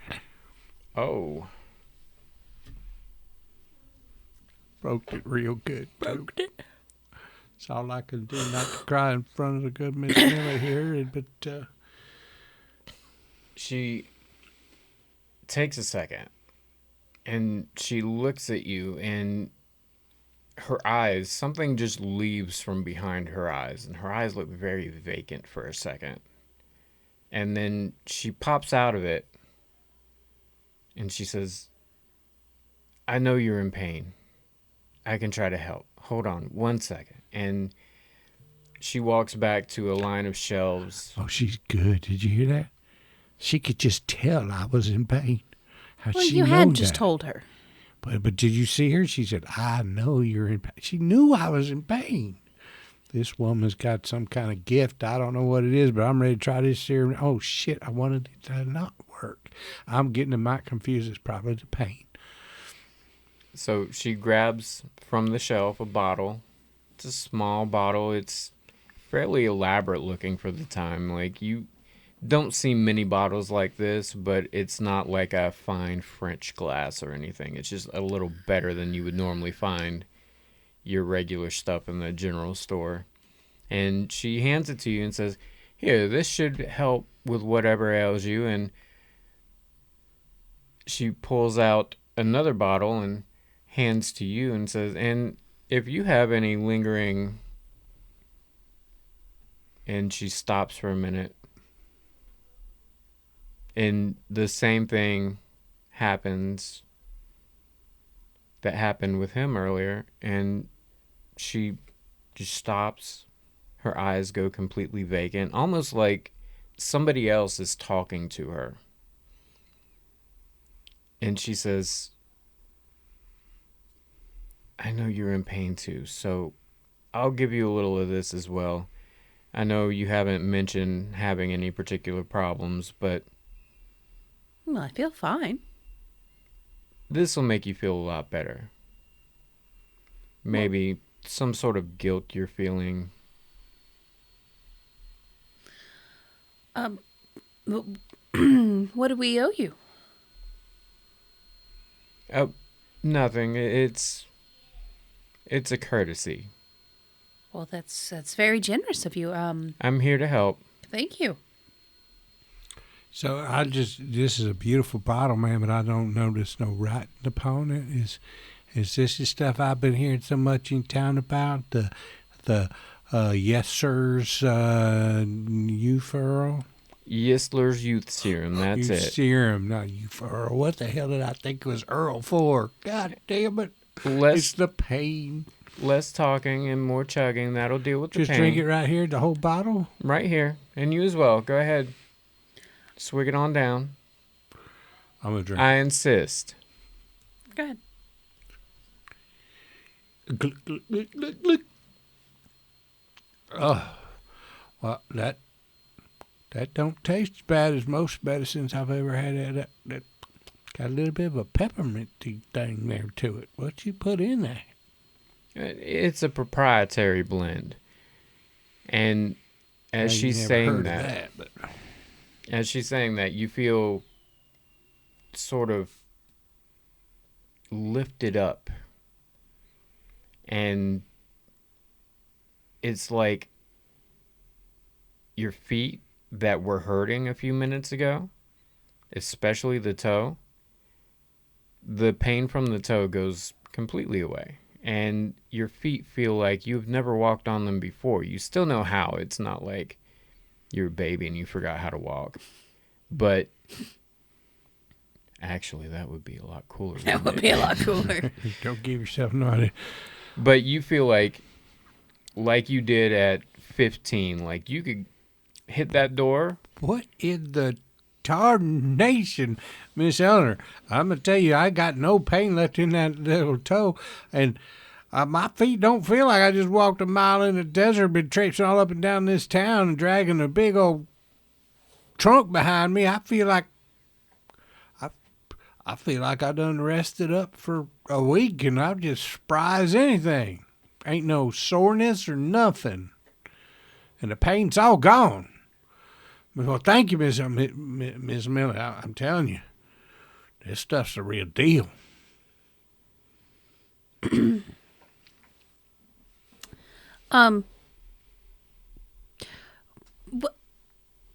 Oh. Broke it real good. Broke it. That's all I can do, not to cry in front of the good Miss Millie here. But she takes a second, and she looks at you, and her eyes, something just leaves from behind her eyes, and her eyes look very vacant for a second. And then she pops out of it, and she says, I know you're in pain. I can try to help. Hold on 1 second. And she walks back to a line of shelves. oh, she's good. Did you hear that? She could just tell I was in pain. How'd Well, she you know had just that? told her. But did you see her? She said, I know you're in pain. She knew I was in pain. This woman's got some kind of gift. I don't know what it is, but I'm ready to try this serum. Oh, shit, I wanted it to not work. I'm getting it might confused. It's probably the pain. So she grabs from the shelf a bottle. It's a small bottle. It's fairly elaborate looking for the time. Like, you don't see many bottles like this, but it's not like a fine French glass or anything. It's just a little better than you would normally find your regular stuff in the general store. And she hands it to you and says, here, this should help with whatever ails you. And she pulls out another bottle and hands to you and says, and if you have any lingering... And she stops for a minute. And the same thing happens that happened with him earlier. And she just stops. Her eyes go completely vacant, almost like somebody else is talking to her. And she says, I know you're in pain too, so I'll give you a little of this as well. I know you haven't mentioned having any particular problems, but Well, I feel fine. this will make you feel a lot better. Maybe some sort of guilt you're feeling. What do we owe you? Nothing. It's a courtesy. Well, that's very generous of you. I'm here to help. Thank you. So this is a beautiful bottle, man, but I don't notice no writing upon it. Is this the stuff I've been hearing so much in town about? The Yes Sir's Eupheral? Yistler's Youth Serum, that's it. Serum, not Eupheral. What the hell did I think it was Earl for? God damn it. It's Less the pain. talking and more chugging. That'll deal with the Just pain. drink it right here, the whole bottle? Right here. And you as well. Go ahead. Swig it on down. I'm going to drink. I insist. Go ahead. Glug, glug, glug, glug, glug. Oh, well, that don't taste as bad as most medicines I've ever had. That got a little bit of a pepperminty thing there to it. What you put in there? It's a proprietary blend. And as Well, she's you never saying heard of that, but as she's saying that, you feel sort of lifted up. And it's like your feet that were hurting a few minutes ago, especially the toe, the pain from the toe goes completely away. And your feet feel like you've never walked on them before. You still know how. It's not like you're a baby and you forgot how to walk. But actually, that would be a lot cooler. That would be a lot cooler. don't give yourself no idea. But you feel like you did at 15. Like you could hit that door. What in the tarnation, Miss Eleanor? I'm going to tell you, I got no pain left in that little toe, and my feet don't feel like I just walked a mile in the desert, been traipsing all up and down this town and dragging a big old trunk behind me. I feel like I feel like I done rested up for a week and I'm just spry as anything. Ain't no soreness or nothing. And the pain's all gone. Well, thank you, Miss Millie. I'm telling you, this stuff's the real deal.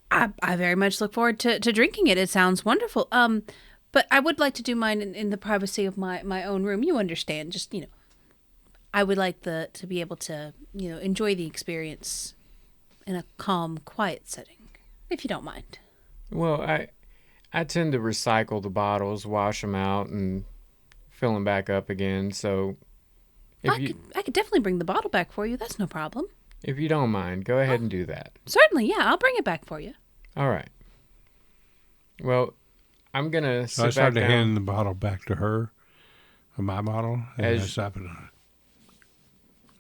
I very much look forward to drinking it. It sounds wonderful. But I would like to do mine in the privacy of my own room. You understand? Just, I would like to be able to, enjoy the experience in a calm, quiet setting, if you don't mind. Well, I tend to recycle the bottles, wash them out, and fill them back up again. So I could definitely bring the bottle back for you. That's no problem. if you don't mind, go ahead and do that. Certainly, yeah. I'll bring it back for you. All right. Well, I'm going to sit I back started to down. hand the bottle back to her, my bottle, and I As- stopped it on it.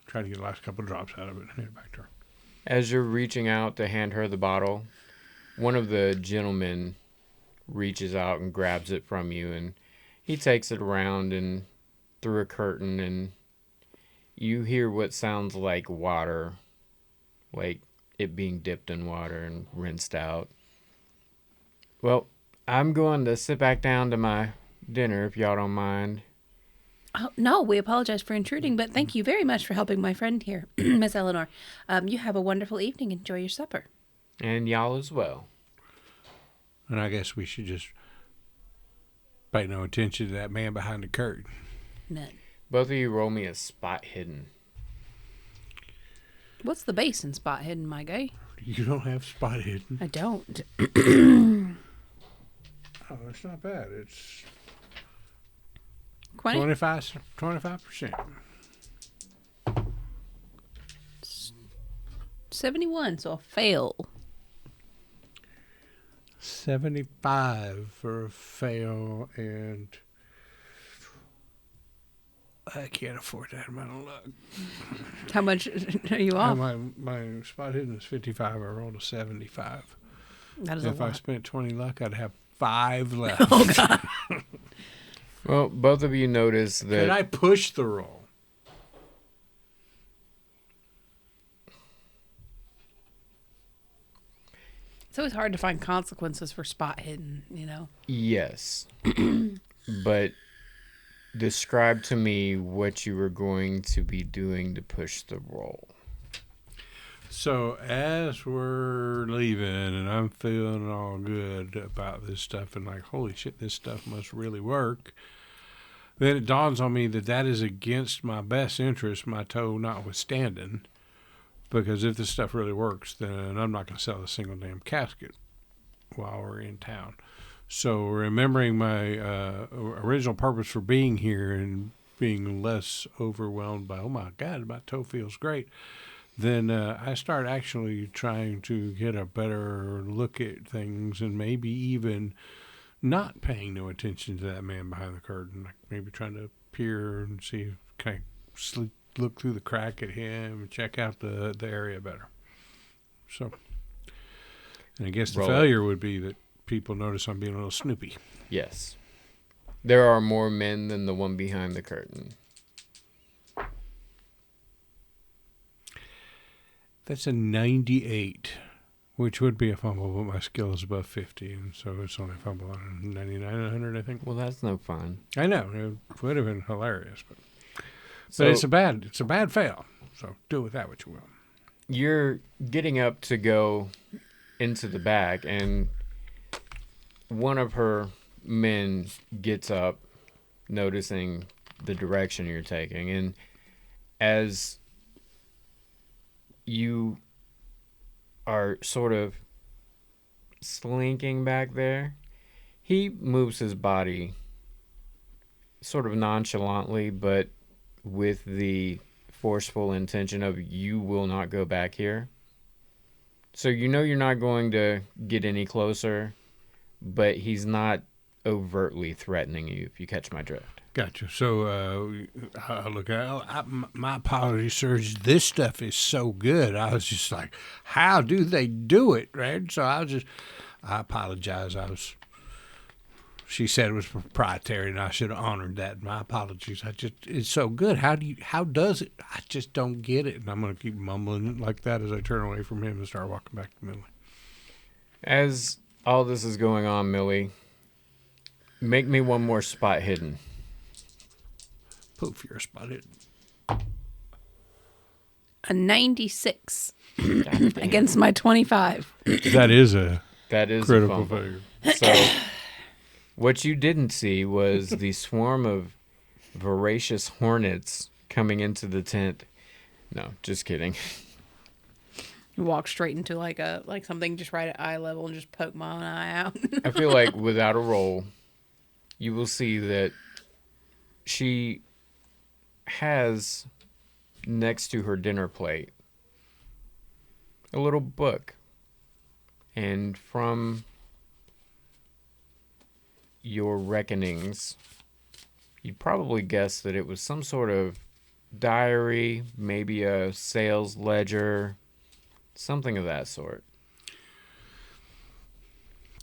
Try to get the last couple drops out of it and hand it back to her. As you're reaching out to hand her the bottle, one of the gentlemen reaches out and grabs it from you, and he takes it around and through a curtain, and you hear what sounds like water, like it being dipped in water and rinsed out. Well, I'm going to sit back down to my dinner if y'all don't mind. Oh, no, we apologize for intruding, but thank you very much for helping my friend here, Miss Eleanor. You have a wonderful evening. Enjoy your supper. And y'all as well. And I guess we should just pay no attention to that man behind the curtain. None. Both of you roll me a spot hidden. What's the base in spot hidden, my guy? You don't have spot hidden. I don't. Oh, it's not bad. It's 20? 25%. 71, so a fail. 75 for a fail, and I can't afford that amount of luck. How much are you off? My spot hidden is 55. I rolled a 75. That is If a I lot. spent 20 luck, I'd have 5 left. Oh, God. Well, both of you notice Can that I push the roll? It's always hard to find consequences for spot hidden, yes, but describe to me what you were going to be doing to push the roll. So as we're leaving, and I'm feeling all good about this stuff, and like, holy shit, this stuff must really work. Then it dawns on me that that is against my best interest, my toe notwithstanding. Because if this stuff really works, then I'm not going to sell a single damn casket while we're in town. So remembering my original purpose for being here and being less overwhelmed by, oh my God, my toe feels great, then I start actually trying to get a better look at things and maybe even not paying no attention to that man behind the curtain. Like maybe trying to peer and see, kind of look through the crack at him and check out the area better. So, and I guess the Roll it. failure would be that people notice I'm being a little snoopy. Yes, there are more men than the one behind the curtain. That's a 98, which would be a fumble, but my skill is above 50, and so it's only a fumble on 99, 100, I think. Well, that's no fun. I know, it would have been hilarious, but So it's a bad fail. So do with that what you will. you're getting up to go into the back, and one of her men gets up, noticing the direction you're taking, and as you are sort of slinking back there, he moves his body sort of nonchalantly, but with the forceful intention of, you will not go back here. So you know you're not going to get any closer, but he's not overtly threatening you, if you catch my drift. Gotcha. So I look at my apologies, sir. This stuff is so good. I was just like, how do they do it, right? So I apologize. I was she said it was proprietary, and I should have honored that. My apologies. It's so good. How does it? I just don't get it. And I'm going to keep mumbling like that as I turn away from him and start walking back to Millie. As all this is going on, Millie, make me one more spot hidden. Poof, you're a spot hidden. A 96 against my 25. That is a critical failure. So, what you didn't see was the swarm of voracious hornets coming into the tent. No, just kidding. You walk straight into like something just right at eye level and just poke my own eye out. I feel like without a roll, you will see that she has next to her dinner plate a little book. And from your reckonings, you'd probably guess that it was some sort of diary, maybe a sales ledger, something of that sort.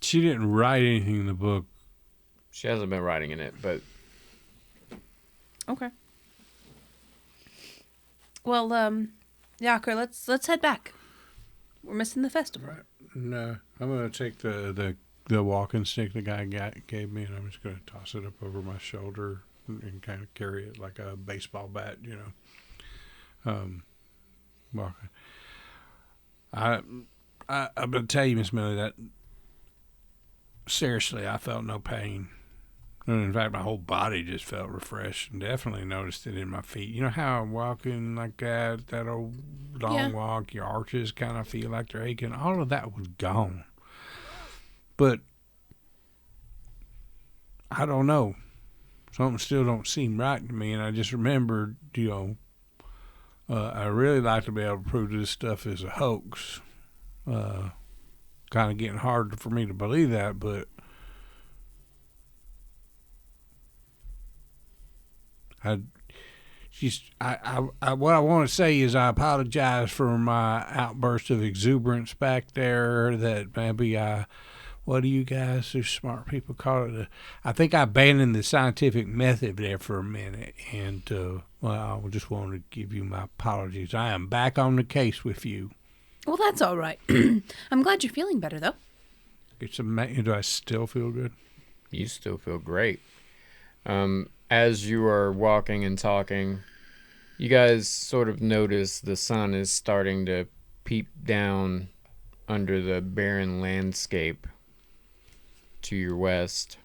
She didn't write anything in the book. She hasn't been writing in it, but... Okay. Well, Yaker, let's head back. We're missing the festival. Right. No, I'm going to take the walking stick the guy gave me, and I'm just going to toss it up over my shoulder and kind of carry it like a baseball bat, you know. Walking. I'm going to tell you, Miss Millie, that seriously, I felt no pain. And in fact, my whole body just felt refreshed, and definitely noticed it in my feet. You know how I'm walking like that old long walk, your arches kind of feel like they're aching? All of that was gone. But I don't know. Something still don't seem right to me, and I just remembered, I really like to be able to prove this stuff is a hoax. Kind of getting hard for me to believe that, but what I want to say is I apologize for my outburst of exuberance back there. That maybe what do you guys, who smart people call it? I think I abandoned the scientific method there for a minute, and I just want to give you my apologies. I am back on the case with you. Well, that's all right. I'm glad you're feeling better, though. Do I still feel good? You still feel great. As you are walking and talking, you guys sort of notice the sun is starting to peep down under the barren landscape to your west.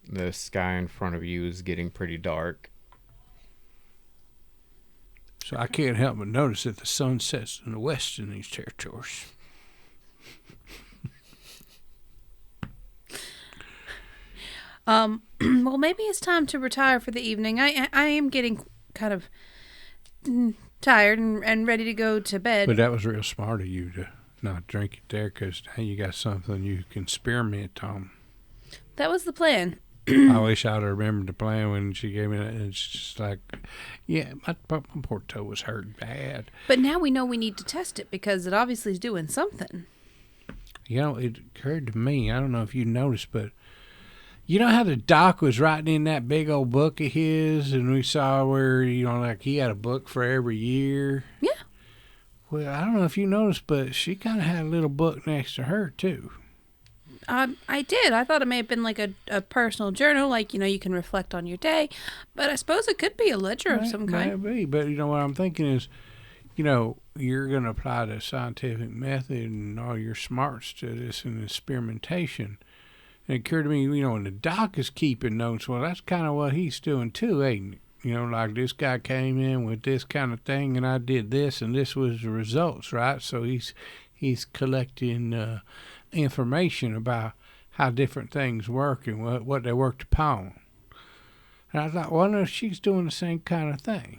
The sky in front of you is getting pretty dark. So I can't help but notice that the sun sets in the west in these territories. Well, maybe it's time to retire for the evening. I am getting kind of tired and ready to go to bed. But that was real smart of you to not drink it there, because now you got something you can experiment on. That was the plan. I wish I'd remembered the plan when she gave me that. It's just like, yeah, my poor toe was hurting bad. But now we know we need to test it because it obviously is doing something. It occurred to me, I don't know if you noticed, but you know how the doc was writing in that big old book of his, and we saw where, like he had a book for every year? Yeah. Well, I don't know if you noticed, but she kind of had a little book next to her, too. I did. I thought it may have been like a personal journal, like, you can reflect on your day. But I suppose it could be a ledger of some kind. Maybe, but what I'm thinking is, you're going to apply the scientific method and all your smarts to this and experimentation. And it occurred to me, when the doc is keeping notes, well, that's kind of what he's doing too, ain't it? Like this guy came in with this kind of thing, and I did this, and this was the results, right? So he's collecting information about how different things work and what they worked upon. And I thought, well, no, she's doing the same kind of thing.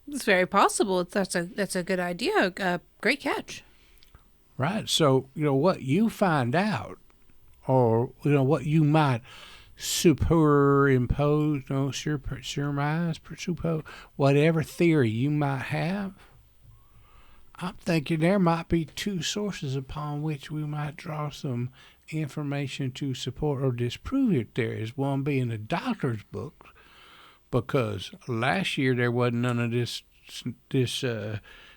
It's very possible. That's a good idea. Great catch. Right. So, what you find out, or, what you might superimpose, surmise, suppose, whatever theory you might have, I'm thinking there might be two sources upon which we might draw some information to support or disprove your theories. One being the doctor's book, because last year there wasn't none of this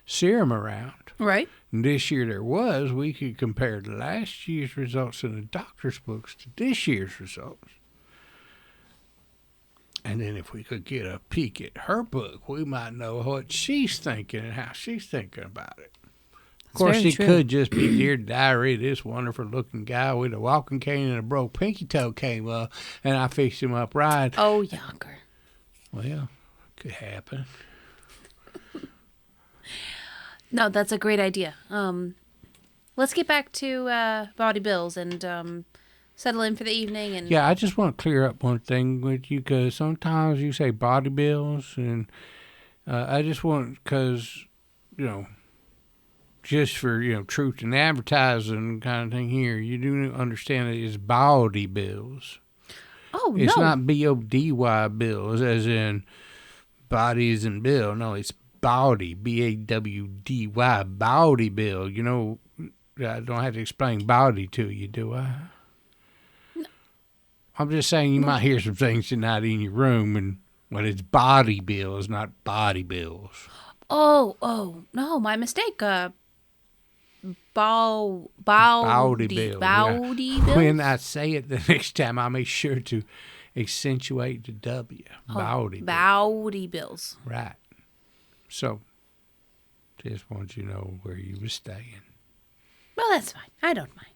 serum around. Right. And this year there was. We could compare last year's results in the doctor's books to this year's results. And then if we could get a peek at her book, we might know what she's thinking and how she's thinking about it. Of course, very it true. could just be Dear Diary. This wonderful-looking guy with a walking cane and a broke pinky toe came up, and I fixed him up right. Oh, Yonker. Well, could happen. No, that's a great idea. Let's get back to body bills and settle in for the evening. And Yeah, I just want to clear up one thing with you, because sometimes you say body bills, and I just want, because, just for, truth and advertising kind of thing here, you do understand that it's body bills. Oh, It's no. not B-O-D-Y bills, as in bodies and bill. No, it's bawdy, B-A-W-D-Y, bawdy bill. I don't have to explain bawdy to you, do I? No. I'm just saying you might hear some things tonight in your room, and it's body bills, not body bills. Oh, no, my mistake. Bowdy bill. Bowdy Yeah. bill. When I say it the next time, I'll make sure to accentuate the W. Bawdy bill. Bowdy bills. Right. So, just want you to know where you were staying. Well, that's fine. I don't mind.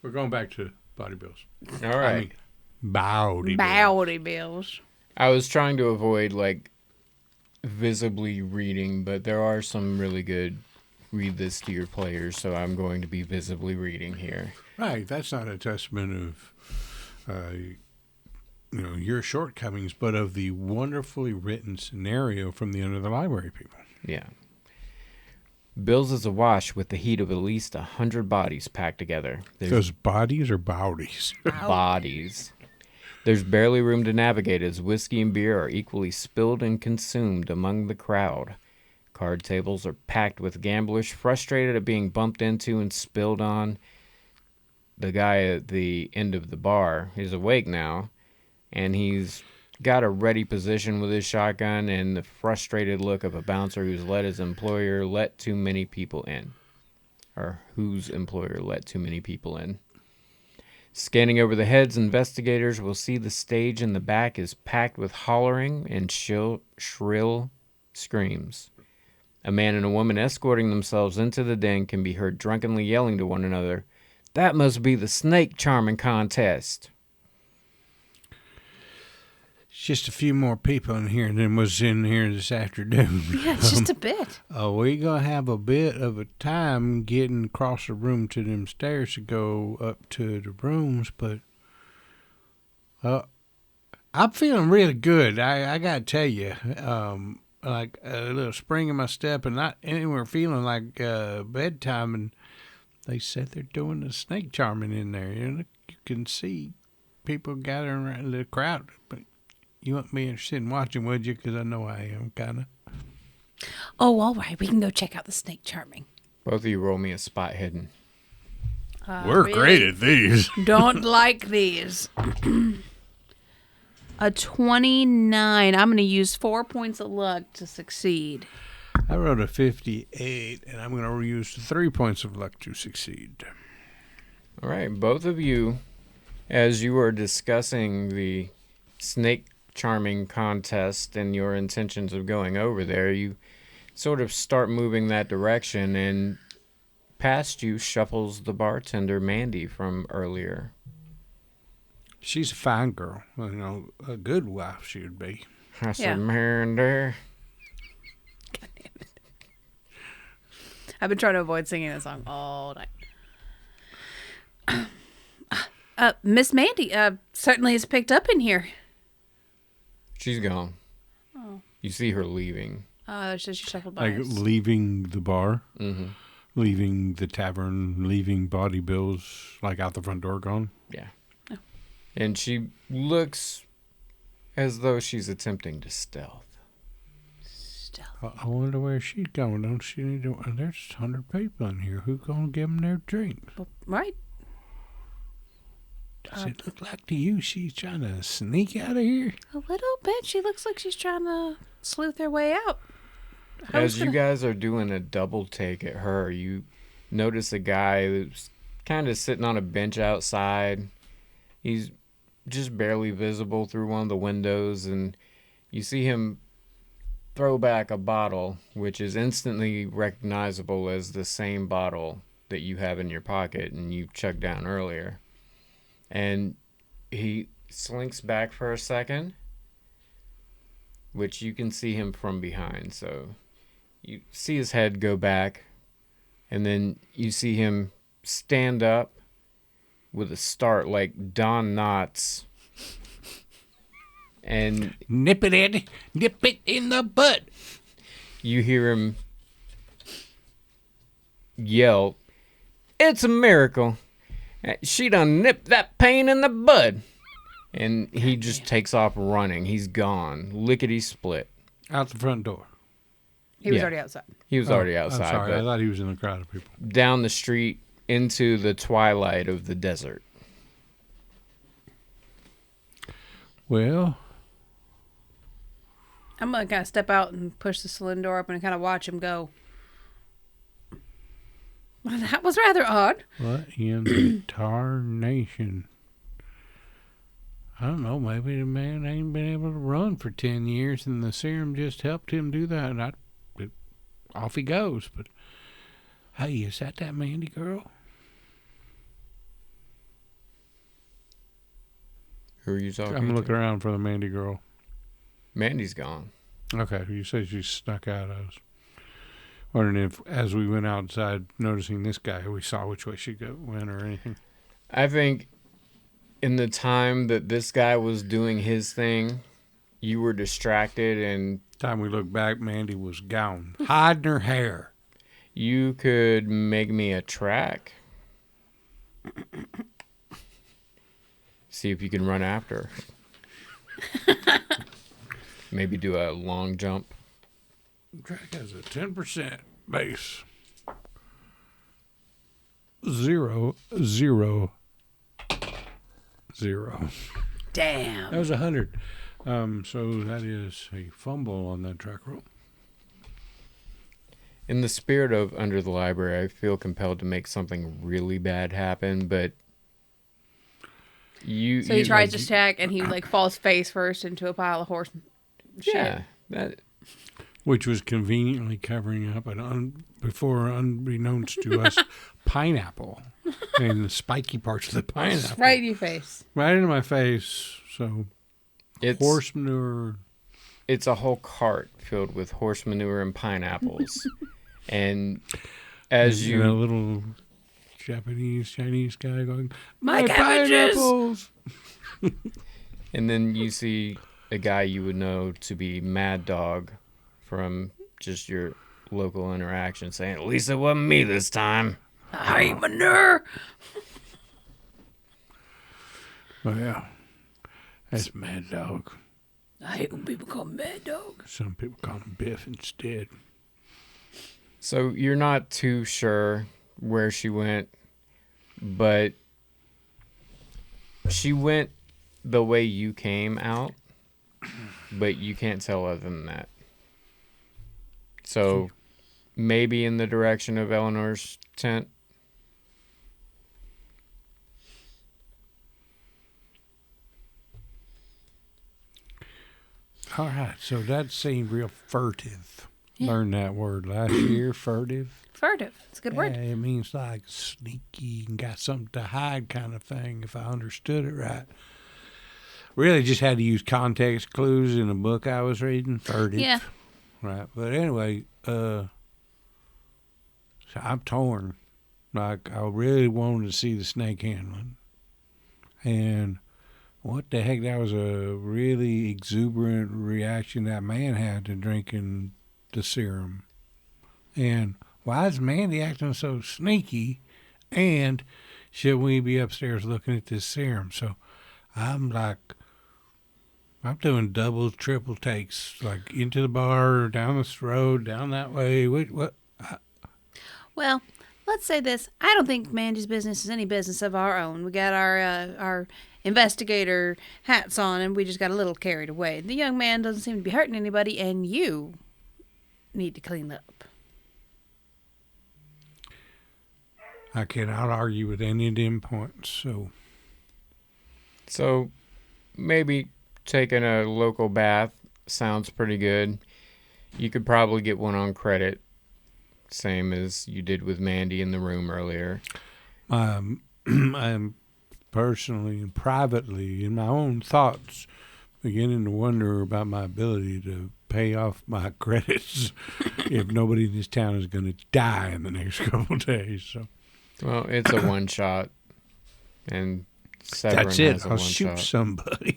We're going back to body bills. All right. I mean, bawdy bills. Bowdy bills. I was trying to avoid visibly reading, but there are some really good read this to your players, so I'm going to be visibly reading here. Right. That's not a testament of, your shortcomings, but of the wonderfully written scenario from the Under the Library people. Yeah. Bills is awash with the heat of at least 100 bodies packed together. Those bodies or bowdies? Bodies. There's barely room to navigate as whiskey and beer are equally spilled and consumed among the crowd. Card tables are packed with gamblers frustrated at being bumped into and spilled on. The guy at the end of the bar is awake now, and he's got a ready position with his shotgun and the frustrated look of a bouncer who's let his employer let too many people in. Or whose employer let too many people in. Scanning over the heads, investigators will see the stage in the back is packed with hollering and shrill screams. A man and a woman escorting themselves into the den can be heard drunkenly yelling to one another, "That must be the snake charming contest." It's just a few more people in here than was in here this afternoon. Yeah, it's just a bit. We're going to have a bit of a time getting across the room to them stairs to go up to the rooms, but I'm feeling really good. I got to tell you, like a little spring in my step and not anywhere feeling like bedtime. And they said they're doing the snake charming in there. You can see people gathering around the crowd, but you wouldn't be interested in watching, would you? Because I know I am, kind of. Oh, all right. We can go check out the snake charming. Both of you roll me a spot hidden. We're great at these. Don't like these. A 29. I'm going to use 4 points of luck to succeed. I rolled a 58, and I'm going to use 3 points of luck to succeed. All right, both of you, as you are discussing the snake charming contest and your intentions of going over there, you sort of start moving that direction, and past you shuffles the bartender Mandy from earlier. She's a fine girl. A good wife she would be. I said, Mandy. I've been trying to avoid singing this song all night. Miss Mandy certainly has picked up in here. She's gone. Oh. You see her leaving. So she shuffled by Like us. leaving the bar, Mm-hmm. leaving the tavern, leaving body bills, like out the front door gone. Yeah. Oh. And she looks as though she's attempting to stealth. I wonder where she's going. Don't she need to? There's 100 people in here. Who's going to give them their drinks? Right. Does it look like to you she's trying to sneak out of here? A little bit. She looks like she's trying to sleuth her way out. As you guys are doing a double take at her, you notice a guy who's kind of sitting on a bench outside. He's just barely visible through one of the windows, and you see him throw back a bottle, which is instantly recognizable as the same bottle that you have in your pocket and you chugged down earlier. And he slinks back for a second, which you can see him from behind. So you see his head go back, and then you see him stand up with a start like Don Knotts. And nip it in the butt. You hear him yell, "It's a miracle. She done nipped that pain in the bud." And he just takes off running. He's gone. Lickety split. Out the front door. He was already outside. He was already outside. I'm sorry, I thought he was in the crowd of people. Down the street into the twilight of the desert. Well, I'm going to kind of step out and push the saloon door open and kind of watch him go. Well, that was rather odd. what in the tarnation? I don't know. Maybe the man ain't been able to run for 10 years, and the serum just helped him do that. And off he goes. But, hey, is that Mandy girl? Who are you talking I'm to? looking around for the Mandy girl. Mandy's gone. Okay, you said she snuck out. I was wondering if, as we went outside, noticing this guy, we saw which way she went or anything. I think in the time that this guy was doing his thing, you were distracted, and Time we looked back, Mandy was gone, hiding her hair. you could make me a track. See if you can run after her. Maybe do a long jump. Track has a 10% base. 0, 0, 0. Damn. That was 100. So that is a fumble on that track roll. In the spirit of Under the Library, I feel compelled to make something really bad happen, but So he tries to attack, and he falls face first into a pile of horse shit. Yeah, that Which was conveniently covering up before, unbeknownst to us, pineapple and the spiky parts of the pineapple. Right in your face. Right into my face. So it's horse manure. It's a whole cart filled with horse manure and pineapples, and as And a little Chinese guy going, My cabbages! pineapples! and then you see a guy you would know to be Mad Dog from just your local interaction saying, "At least it wasn't me this time." I hate manure. Oh, yeah. That's Mad Dog. I hate when people call me Mad Dog. Some people call him Biff instead. So you're not too sure where she went, but she went the way you came out, but you can't tell other than that. So maybe in the direction of Eleanor's tent. All right, so that seemed real furtive. Yeah. Learned that word last year, furtive. Furtive. It's a good word. Yeah, it means like sneaky and got something to hide kind of thing, if I understood it right. Really just had to use context clues in a book I was reading. Furtive. Yeah. Right. But anyway, so I'm torn. Like, I really wanted to see the snake handling. And what the heck, that was a really exuberant reaction that man had to drinking the serum. And why is Mandy acting so sneaky? And should we be upstairs looking at this serum? So I'm doing double, triple takes, like into the bar, down this road, down that way. What? Well, let's say this. I don't think Mandy's business is any business of our own. We got our investigator hats on, and we just got a little carried away. The young man doesn't seem to be hurting anybody, and you need to clean up. I cannot argue with any of them points, So maybe taking a local bath sounds pretty good. You could probably get one on credit, same as you did with Mandy in the room earlier. I'm personally and privately, in my own thoughts, beginning to wonder about my ability to pay off my credits if nobody in this town is going to die in the next couple of days. So, Well, it's a one shot, and Severin that's it. has a I'll one shoot shot. somebody.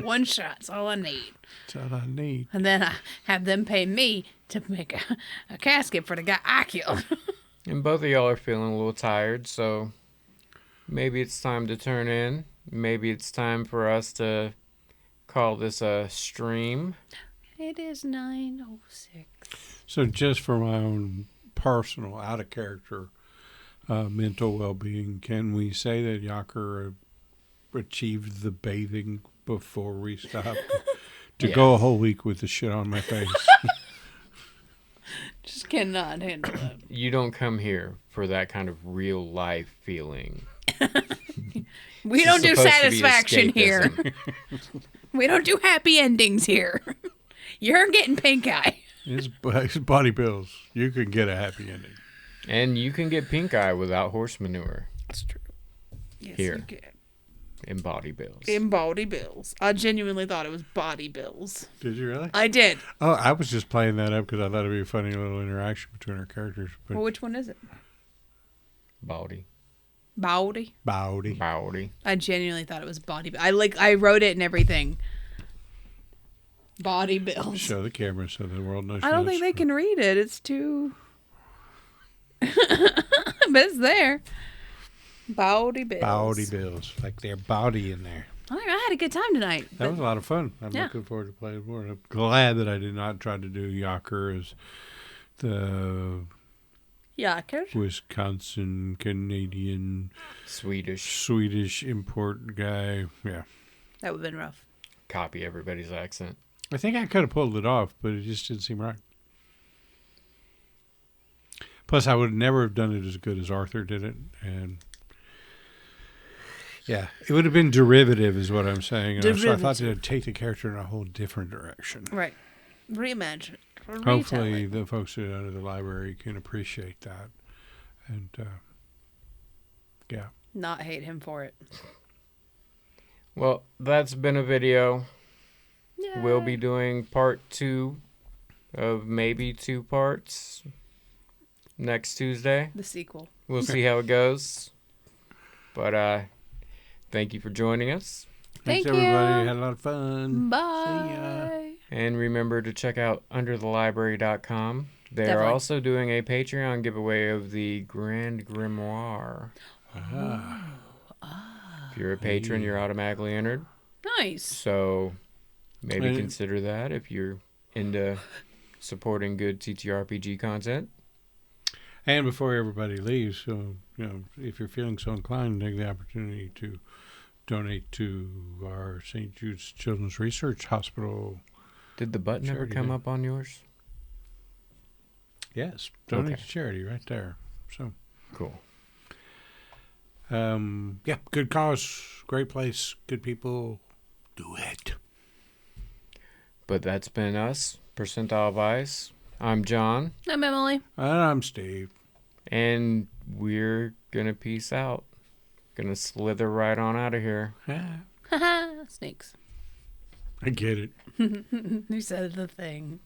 One shot's all I need. That's all I need. And then I have them pay me to make a casket for the guy I killed. And both of y'all are feeling a little tired, so maybe it's time to turn in. Maybe it's time for us to call this a stream. It is 9:06. So just for my own personal, out of character, mental well-being, can we say that Yaker achieved the bathing before we stopped? To go a whole week with the shit on my face. Just cannot handle it. You don't come here for that kind of real life feeling. We don't do supposed to be satisfaction here. escapism. We don't do happy endings here. You're getting pink eye. It's body bills. You can get a happy ending. And you can get pink eye without horse manure That's true. Yes, Here. you can. in body bills. In body bills. I genuinely thought it was body bills. Did you really? I did. Oh, I was just playing that up because I thought it'd be a funny little interaction between our characters. But Well, which one is it? Body. Body. Bowdy. Body. I I genuinely thought it was body. I wrote it and everything. Body bills. Show the camera so the world knows. I don't think they can read it. It's too. But it's there. Body bills. Bowdy bills, like their body in there. All right, I had a good time tonight. That was a lot of fun. I'm Yeah. looking forward to playing more. I'm glad that I did not try to do Yaker as the Yaker. Wisconsin, Canadian, Swedish. import guy. Yeah. That would have been rough. Copy everybody's accent. I think I could have pulled it off, but it just didn't seem right. Plus, I would never have done it as good as Arthur did it. And yeah, it would have been derivative is what I'm saying. And so I thought it would take the character in a whole different direction. Right. Reimagine. Hopefully the folks at the library can appreciate that. And yeah. Not hate him for it. Well, that's been a video. Yeah. We'll be doing part 2 of maybe 2 parts next Tuesday. The sequel. We'll see how it goes. But thank you for joining us. Thanks, Thank everybody. you. Had a lot of fun. Bye. See ya. And remember to check out underthelibrary.com. They're Definitely. also doing a Patreon giveaway of the Grand Grimoire. If you're a patron, you're automatically entered. Nice. So maybe And- consider that if you're into supporting good TTRPG content. And before everybody leaves, so if you're feeling so inclined, take the opportunity to donate to our St. Jude's Children's Research Hospital. Did the button ever Charity come day. up on yours? Yes, donate Okay. to charity right there. So, Cool. yeah, good cause, great place, good people. Do it. But that's been us, Percentile Vice. I'm John, I'm Emily. And I'm Steve. and we're gonna peace out. Gonna slither right on out of here. Ah, Haha. Snakes. I get it. Who said the thing?